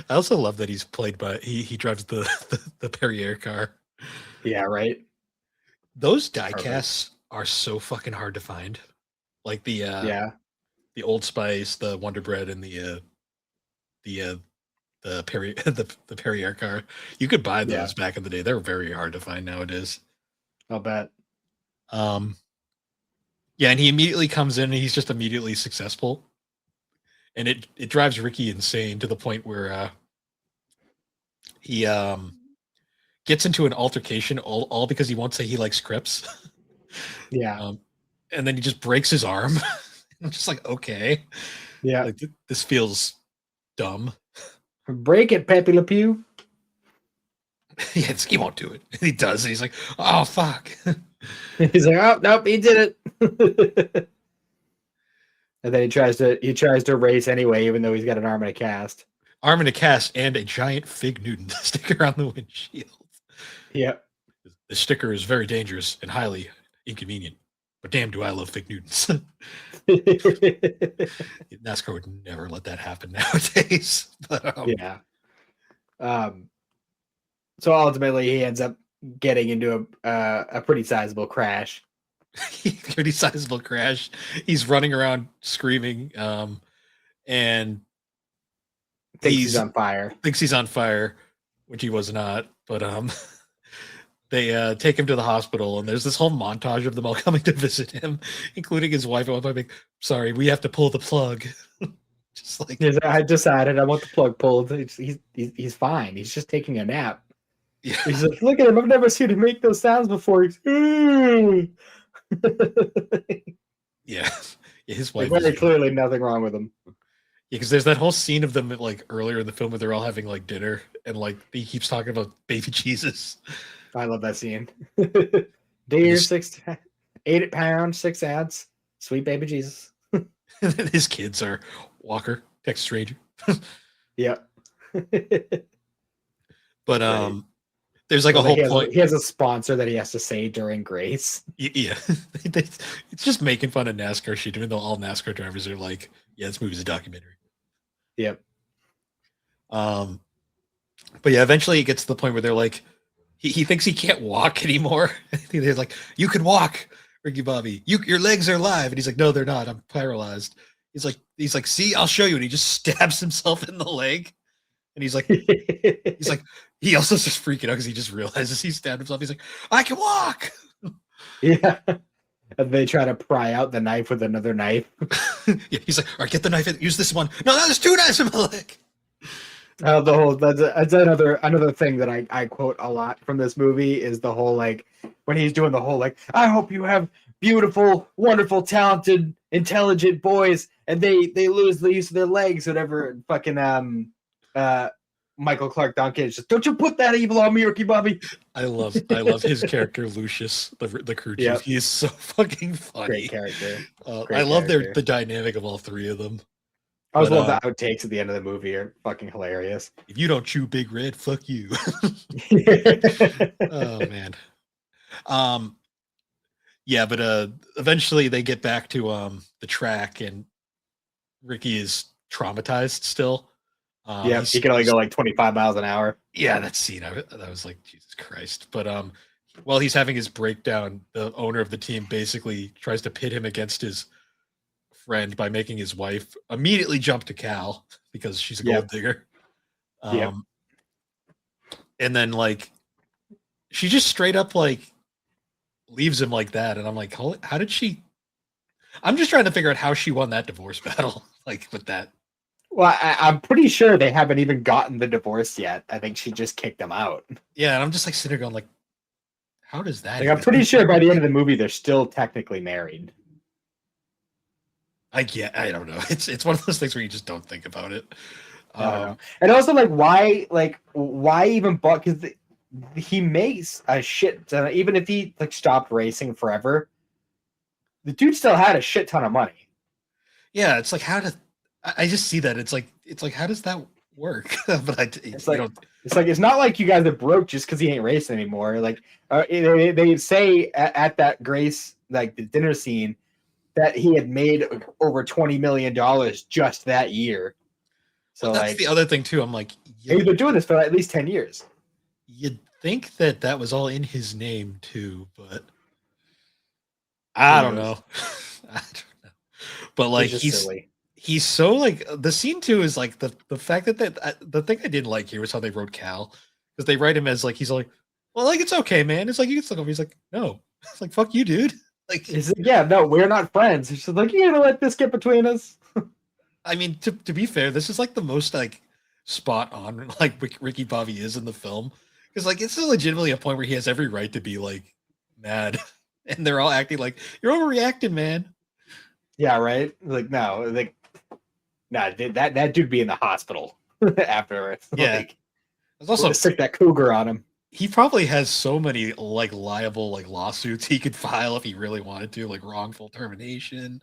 I also love that he's played by he drives the Perrier car. Yeah, right. Those die casts are so fucking hard to find. Like the Old Spice, the Wonder Bread, and the Perrier the Perrier car. You could buy those back in the day. They're very hard to find nowadays. I'll bet. Yeah, and he immediately comes in and he's just immediately successful. And it drives Ricky insane to the point where he gets into an altercation all because he won't say he likes Crips. Yeah. And then he just breaks his arm. I'm just like, okay. Yeah. Like this feels dumb. Break it, Pepe Le Pew. Yeah, he won't do it. He does. And he's like, oh fuck. He's like, oh nope, he did it. And then he tries to race anyway, even though he's got an arm in a cast. Arm in a cast and a giant Fig Newton sticker on the windshield. Yep. The sticker is very dangerous and highly inconvenient. But damn, do I love Fig Newtons. NASCAR would never let that happen nowadays. But, yeah. So ultimately, he ends up getting into a pretty sizable crash. Pretty sizable crash. He's running around screaming, and Thinks he's on fire. Thinks he's on fire, which he was not. But they take him to the hospital, and there's this whole montage of them all coming to visit him, including his wife. I'm like, sorry, we have to pull the plug. Just like, I decided I want the plug pulled. He's fine. He's just taking a nap. Yeah. He's like, look at him. I've never seen him make those sounds before. He's, yeah. His wife. Very clearly nothing wrong with him. Yeah, because there's that whole scene of them like earlier in the film where they're all having like dinner, and like he keeps talking about baby Jesus. I love that scene. Dear 8 pounds, 6 ounce, sweet baby Jesus. His kids are Walker, Texas Ranger. Yeah. But there's like a whole point. He has a sponsor that he has to say during grace. Yeah. It's just making fun of NASCAR shit, even though all NASCAR drivers are like, yeah, this movie's a documentary. Yep. But yeah, eventually it gets to the point where they're like, he thinks he can't walk anymore. They're like, you can walk, Ricky Bobby. Your legs are alive. And he's like, no, they're not. I'm paralyzed. He's like, see, I'll show you. And he just stabs himself in the leg. And he's like, he also just freaking out because he just realizes he stabbed himself. He's like, I can walk. Yeah. And they try to pry out the knife with another knife. Yeah, he's like, all right, get the knife in. Use this one. No, there's 2 knives in my leg. That's another thing that I quote a lot from this movie is the whole like when he's doing the whole like, I hope you have beautiful, wonderful, talented, intelligent boys, and they lose the use of their legs, whatever. Fucking Michael Clark Duncan is just, don't you put that evil on me, Ricky Bobby. I love his character Lucius, the crew chief. Yep. He is so fucking funny. Great character. I love the dynamic of all 3 of them. I always love the outtakes at the end of the movie are fucking hilarious. If you don't chew Big Red, fuck you. Oh man. Yeah, but eventually they get back to the track, and Ricky is traumatized still. Yeah, he can only go like 25 miles an hour. Yeah, that scene, I was like, Jesus Christ. But while he's having his breakdown, the owner of the team basically tries to pit him against his friend by making his wife immediately jump to Cal because she's a gold digger. And then like she just straight up like leaves him like that, and I'm like, how did she? I'm just trying to figure out how she won that divorce battle, like with that. Well, I'm pretty sure they haven't even gotten the divorce yet. I think she just kicked him out. Yeah, and I'm just like sitting there going like, how does that? Like, I'm pretty sure by the end of the movie they're still technically married. I don't know. It's one of those things where you just don't think about it. And also, like, why even? Because he makes a shit ton. Even if he like stopped racing forever, the dude still had a shit ton of money. Yeah, it's like I just see that it's like how does that work? But it's not like you guys are broke just because he ain't racing anymore. Like they say at that Grace like the dinner scene that he had made over $20 million just that year. So that's like the other thing too. I'm like, he's been doing this for at least 10 years. You'd think that was all in his name too, but I don't know. I don't know. But like he's so like the scene too is like the fact that the thing I didn't like here was how they wrote Cal, because they write him as like he's like, well, like it's okay, man. It's like you can still go. He's like, no, it's like fuck you, dude. Like, He's like, yeah, no, we're not friends. She's like, you're gonna let this get between us? I mean, to be fair, this is like the most like spot on like Ricky Bobby is in the film because like it's legitimately a point where he has every right to be like mad, and they're all acting like you're overreacting, man. Yeah, right. Like, no, like, nah, that dude be in the hospital afterwards. Yeah, Like, there's also stick that cougar on him. he probably has so many like liable like lawsuits he could file if he really wanted to, like wrongful termination,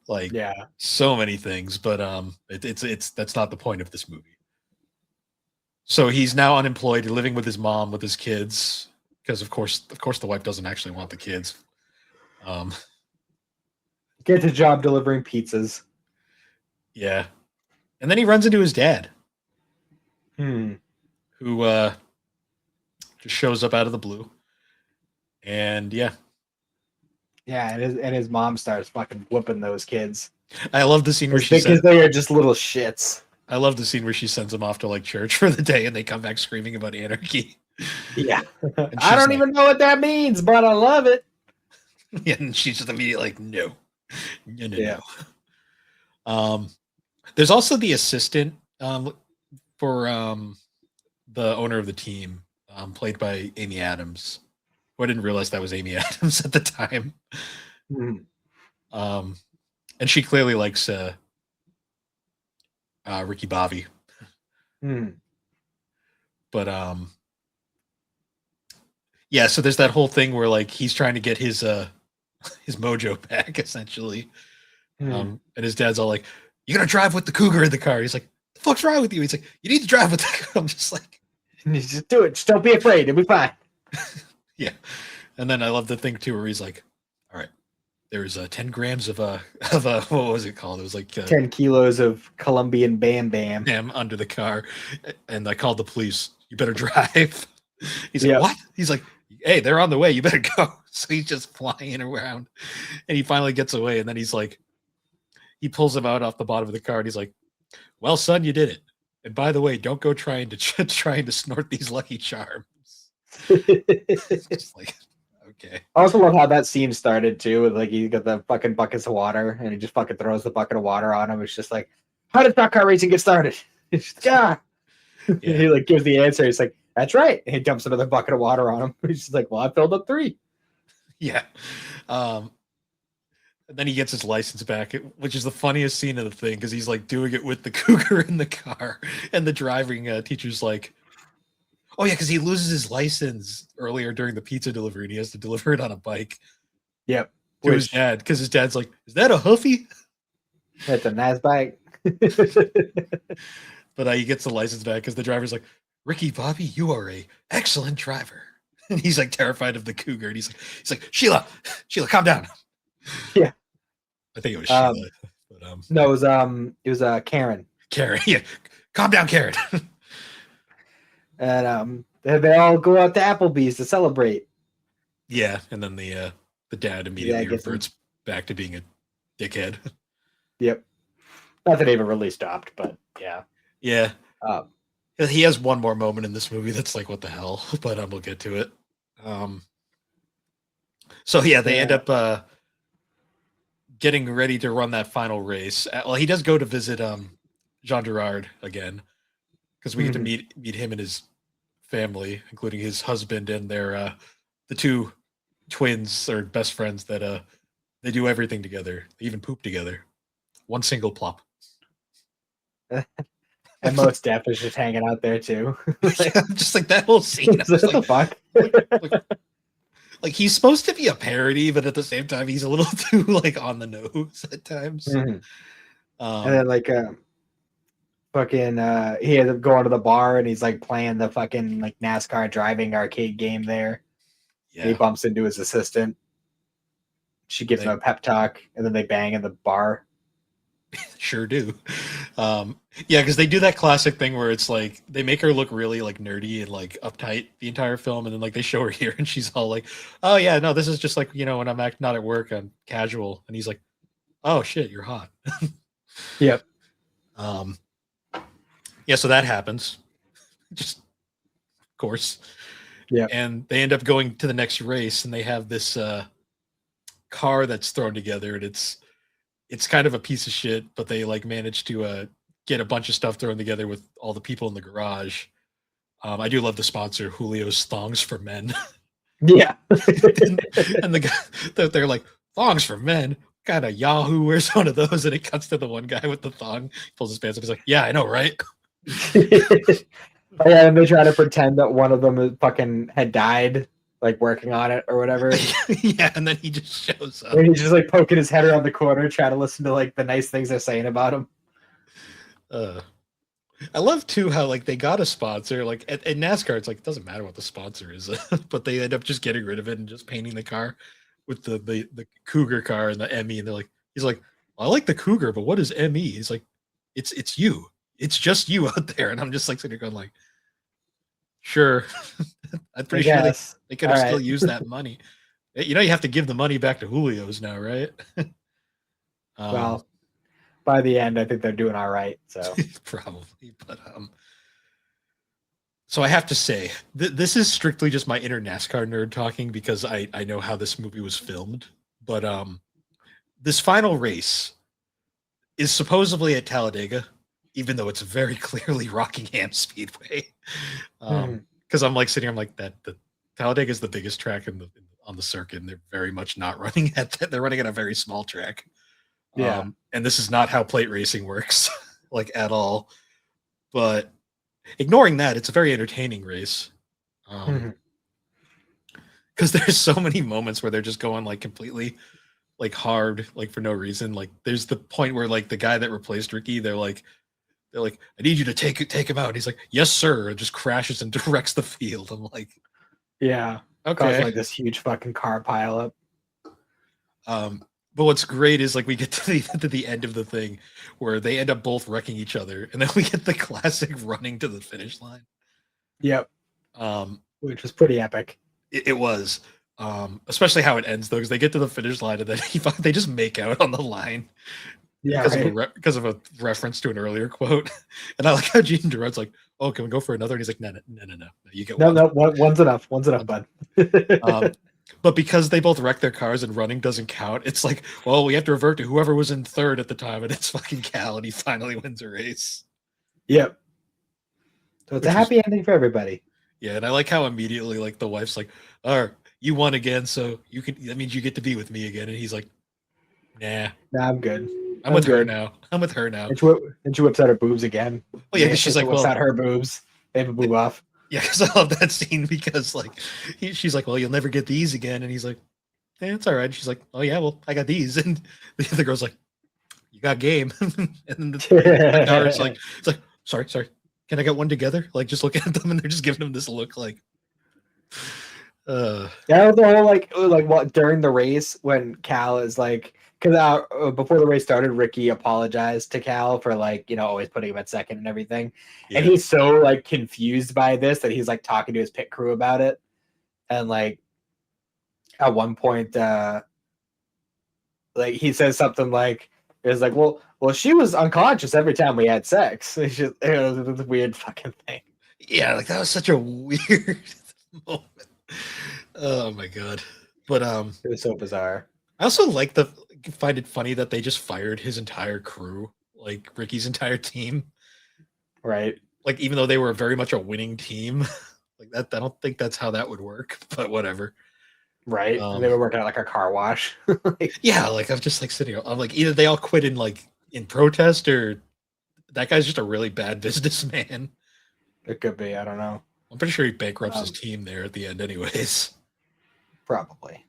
like Yeah. so many things. But it's that's not the point of this movie. So he's now unemployed, living with his mom, with his kids, because of course, the wife doesn't actually want the kids. Um, Gets a job delivering pizzas. yeah, and then he runs into his dad, Hmm. who just shows up out of the blue, and yeah, Yeah, and his mom starts fucking whooping those kids. I love the scene where she Because said, they are just little shits. I love the scene where she sends them off to like church for the day, and they come back screaming about anarchy. Yeah. And I don't like, even know what that means, but I love it. and she's just immediately like, no, no, no, Yeah. no. There's also the assistant for the owner of the team, played by Amy Adams. Who I didn't realize that was Amy Adams at the time. Hmm. And she clearly likes Ricky Bobby. Hmm. But yeah, so there's that whole thing where like he's trying to get his mojo back essentially. And his dad's all like, "You're gonna drive with the cougar in the car." He's like, "The fuck's wrong with you?" He's like, "You need to drive with the cougar." I'm just like, You just do it. Just don't be afraid. It'll be fine. yeah. And then I love the thing too where he's like, "All right, there's 10 grams of what was it called? It was like 10 kilos of Colombian Bam Bam. Bam under the car," and I called the police. You better drive. He's like, Yep. "What?" He's like, "Hey, they're on the way. You better go." So he's just flying around, and he finally gets away. And then he's like, he pulls him out off the bottom of the car, and he's like, "Well, son, you did it. And by the way, don't go trying to snort these Lucky Charms." It's just like, okay. I also love how that scene started too. With like he got the fucking buckets of water and he just fucking throws the bucket of water on him. It's just like, how did stock car racing get started? It's just, yeah. Yeah. He like gives the answer. He's like, that's right. And he dumps another bucket of water on him. He's just like, well, I filled up 3. Yeah. And then he gets his license back, which is the funniest scene of the thing because he's like doing it with the cougar in the car, and the driving teacher's like, "Oh yeah," because he loses his license earlier during the pizza delivery, and he has to deliver it on a bike. Yep. To his dad, because his dad's like, "Is that a Huffy?" That's a nice bike. But he gets the license back because the driver's like, "Ricky Bobby, you are a excellent driver," and he's like terrified of the cougar, and he's like, Sheila, calm down. Yeah. I think it was Sheila. But, no, it was Karen. Karen, yeah, calm down, Karen. And they all go out to Applebee's to celebrate. Yeah, and then the dad immediately reverts back to being a dickhead. Yep. Not that he ever really stopped, but yeah. Yeah. He has one more moment in this movie that's like, what the hell? But we'll get to it. So yeah, they end up getting ready to run that final race. Well, he does go to visit Jean Girard again because we get to meet him and his family, including his husband and their the 2 twins or best friends that they do everything together. They even poop together. One single plop. And Most Def is just hanging out there too. Just like that whole scene. What the fuck? Like he's supposed to be a parody, but at the same time, he's a little too like on the nose at times. And then like fucking he ends up going to the bar and he's like playing the fucking like NASCAR driving arcade game there. Yeah. He bumps into his assistant. She gives him a pep talk, and then they bang in the bar. Sure do. Yeah, because they do that classic thing where it's like they make her look really like nerdy and like uptight the entire film, and then like they show her here and she's all like, "Oh yeah, no, this is just like, you know, when I'm not at work, I'm casual." And he's like, "Oh shit, you're hot." Yep. Yeah, so that happens. Just of course. Yeah. And they end up going to the next race, and they have this car that's thrown together, and it's kind of a piece of shit, but they like manage to get a bunch of stuff thrown together with all the people in the garage. I do love the sponsor, Julio's Thongs for Men. Yeah. and the guy, they're like, thongs for men? Kind of Yahoo wears one of those, and it cuts to the one guy with the thong. He pulls his pants up. He's like, yeah, I know, right? Oh, yeah, and they try to pretend that one of them fucking had died, like working on it or whatever. Yeah, and then he just shows up. And he's just like poking his head around the corner, trying to listen to like the nice things they're saying about him. I love too how like they got a sponsor. Like at NASCAR, it's like it doesn't matter what the sponsor is, but they end up just getting rid of it and just painting the car with the Cougar car and the ME. And they're like, he's like, well, I like the Cougar, but what is ME? He's like, it's you. It's just you out there. And I'm just like sitting there going like, sure. I'm pretty sure they could have still used that money. You know, you have to give the money back to Julio's now, right? Well, by the end, I think they're doing all right. So probably, but so I have to say, this is strictly just my inner NASCAR nerd talking because I know how this movie was filmed. But this final race is supposedly at Talladega, even though it's very clearly Rockingham Speedway. Because I'm like sitting here, I'm like the Talladega is the biggest track on the circuit, and they're very much not running at that. They're running at a very small track. Yeah. And this is not how plate racing works, like at all. But ignoring that, it's a very entertaining race. Because there's so many moments where they're just going like completely like hard, like for no reason. Like there's the point where like the guy that replaced Ricky, they're like, I need you to take him out. And he's like, yes, sir. And just crashes and directs the field. I'm like, yeah. Okay. Like this huge fucking car pileup. But what's great is like we get to the end of the thing where they end up both wrecking each other, and then we get the classic running to the finish line. Yep. Which was pretty epic. It was, especially how it ends though, because they get to the finish line and then they just make out on the line. Yeah, because of a reference to an earlier quote. And I like how Gene Durant's like, "Oh, can we go for another?" And he's like, "No, you get one. No, one's enough. One's enough, bud." But because they both wreck their cars and running doesn't count, it's like, well, we have to revert to whoever was in third at the time, and it's fucking Cal, and he finally wins a race. Yep. So it's a happy ending for everybody. Yeah, and I like how immediately like the wife's like, "All right, you won again, so that means you get to be with me again." And he's like, "Nah, I'm good. I'm with her now. I'm with her now." And she whips out her boobs again. Well, yeah, because she's like, whips out her boobs. They have a boob off. Yeah, because I love that scene because like she's like, "Well, you'll never get these again," and he's like, it's all right. She's like, "Oh yeah, well, I got these," and the other girl's like, "You got game," and then the daughter's like, "It's like, sorry, can I get one together?" Like just looking at them, and they're just giving him this look like. Yeah, the whole like what during the race when Cal is like, because before the race started, Ricky apologized to Cal for like always putting him at second and everything, and he's so like confused by this that he's like talking to his pit crew about it, and like at one point, like he says something like, "It's like well, she was unconscious every time we had sex." It was a weird fucking thing. Yeah, like that was such a weird moment. Oh my god! But it was so bizarre. I also find it funny that they just fired his entire crew, like Ricky's entire team, right? Like even though they were very much a winning team, like that. I don't think that's how that would work, but whatever. Right? And they were working at like a car wash. Yeah, like I'm just like sitting. I'm like either they all quit in protest or that guy's just a really bad businessman. It could be. I don't know. I'm pretty sure he bankrupts his team there at the end, anyways. Probably.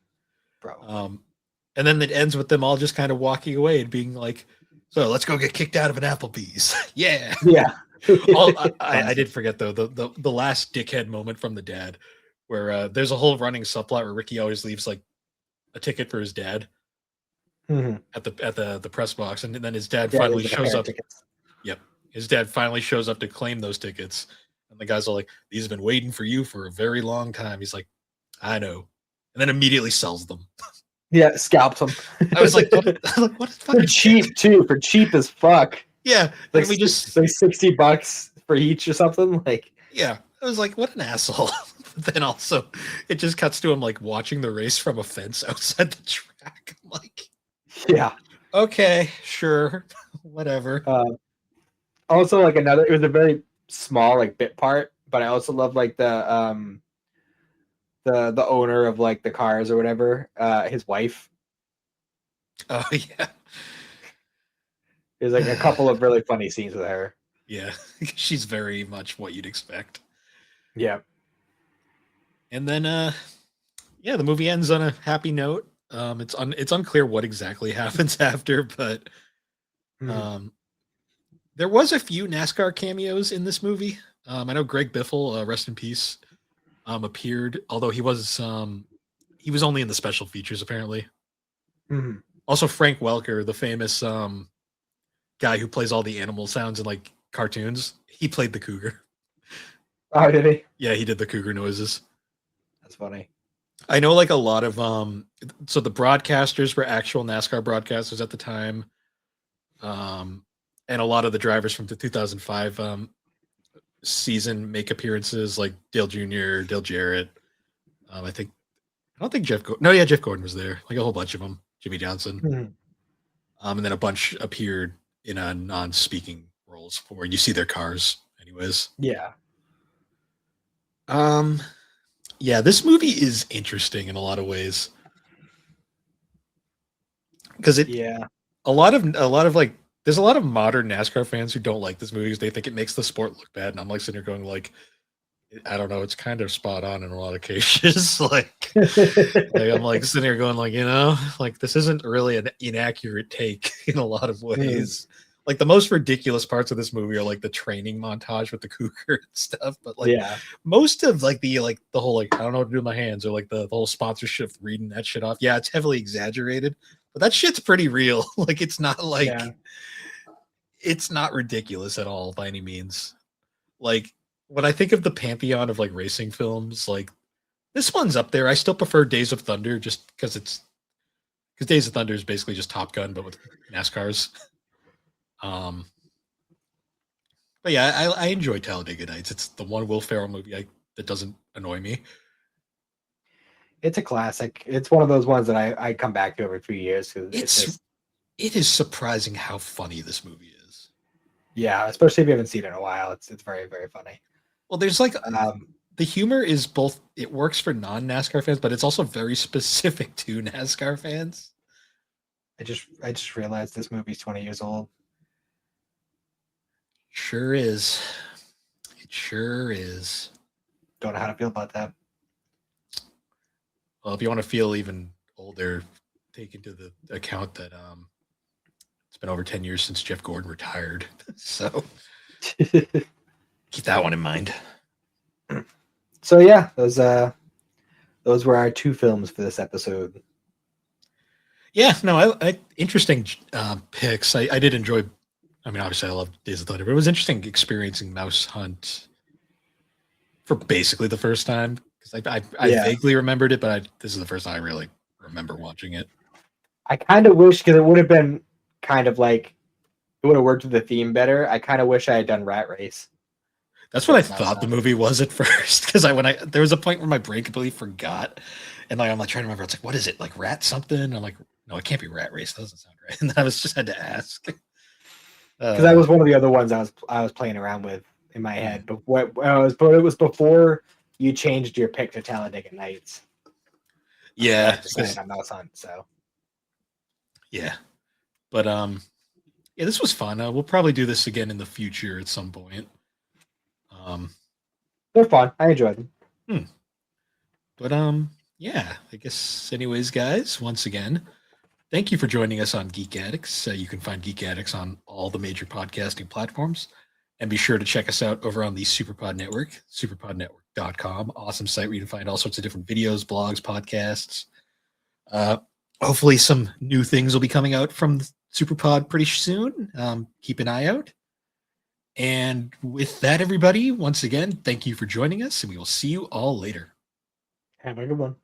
And then it ends with them all just kind of walking away and being like, "So let's go get kicked out of an Applebee's." Yeah. Yeah. I did forget though the last dickhead moment from the dad, where there's a whole running subplot where Ricky always leaves like a ticket for his dad at the press box, and then his dad finally shows up. Yep, his dad finally shows up to claim those tickets, and the guy's all like, "These have been waiting for you for a very long time." He's like, "I know," and then immediately sells them. Yeah, scalps them. I was like, what for cheap too, for cheap as fuck. Yeah, like we just like $60 for each or something. Like, yeah, I was like, what an asshole. But then also, it just cuts to him like watching the race from a fence outside the track. I'm like, Yeah. okay, sure, whatever. Also, like it was a very small like bit part, but I also love like the owner of like the cars or whatever, his wife. Oh yeah, There's like a couple of really funny scenes with her. yeah. She's very much what you'd expect. Yeah. And then, yeah, the movie ends on a happy note. It's unclear what exactly happens after, but um, there was a few NASCAR cameos in this movie. I know Greg Biffle, rest in peace, appeared, although he was only in the special features apparently. Mhm. Also, Frank Welker, the famous guy who plays all the animal sounds in like cartoons, he played the cougar. Oh, did he? Yeah, he did the cougar noises. That's funny. I know like a lot of so the broadcasters were actual NASCAR broadcasters at the time. And a lot of the drivers from the 2005 season make appearances like Dale Jr., Dale Jarrett. I don't think Jeff Gordon. No, yeah, Jeff Gordon was there. Like a whole bunch of them. Jimmy Johnson. Mhm. And then a bunch appeared in a non-speaking roles where you see their cars anyways. Yeah. Yeah, this movie is interesting in a lot of ways. Because Yeah. a lot of like there's a lot of modern NASCAR fans who don't like this movie because they think it makes the sport look bad. And I'm like sitting here going like, I don't know, it's kind of spot on in a lot of cases. like I'm like sitting here going like, like this isn't really an inaccurate take in a lot of ways. Like the most ridiculous parts of this movie are like the training montage with the cougar and stuff. But like most of like the whole like I don't know what to do with my hands or like the whole sponsorship reading that shit off. Yeah, it's heavily exaggerated, but that shit's pretty real. Like it's not like it's not ridiculous at all by any means. Like when I think of the pantheon of like racing films, like this one's up there. I still prefer Days of Thunder just because Days of Thunder is basically just Top Gun but with NASCARs. But yeah, I enjoy Talladega Nights. It's the one Will Ferrell movie that doesn't annoy me. It's a classic. It's one of those ones that I come back to every few years because it is surprising how funny this movie is. Yeah, especially if you haven't seen it in a while. It's very, very funny. Well, there's like the humor is both. It works for non-NASCAR fans, but it's also very specific to NASCAR fans. I just realized this movie's 20 years old. Sure is. It sure is. Don't know how to feel about that. Well, if you want to feel even older, take into the account that it's been over 10 years since Jeff Gordon retired. So keep that one in mind. So yeah, those were our two films for this episode. Yeah, no, I interesting picks. I did enjoy. I mean, obviously, I love Days of Thunder, but it was interesting experiencing Mouse Hunt for basically the first time because I vaguely remembered it, but this is the first time I really remember watching it. I kind of wish because it would have been kind of like it would have worked with the theme better. I kind of wish I had done Rat Race. That's what I thought the movie was at first because there was a point where my brain completely forgot, and like I'm like trying to remember. It's like what is it like Rat something? I'm like no, it can't be Rat Race. That doesn't sound right. And then I was just had to ask because that was one of the other ones I was playing around with in my head. But it was before you changed your pick to Talladega Nights. Yeah, decided on Mouse Hunt. So yeah, but yeah, this was fun. We'll probably do this again in the future at some point. They're fun. I enjoyed them. But yeah, I guess anyways, guys, once again, thank you for joining us on Geek Addicts. You can find Geek Addicts on all the major podcasting platforms. And be sure to check us out over on the Superpod Network, superpodnetwork.com. Awesome site where you can find all sorts of different videos, blogs, podcasts. Hopefully some new things will be coming out from Superpod pretty soon. Keep an eye out. And with that, everybody, once again, thank you for joining us, and we will see you all later. Have a good one.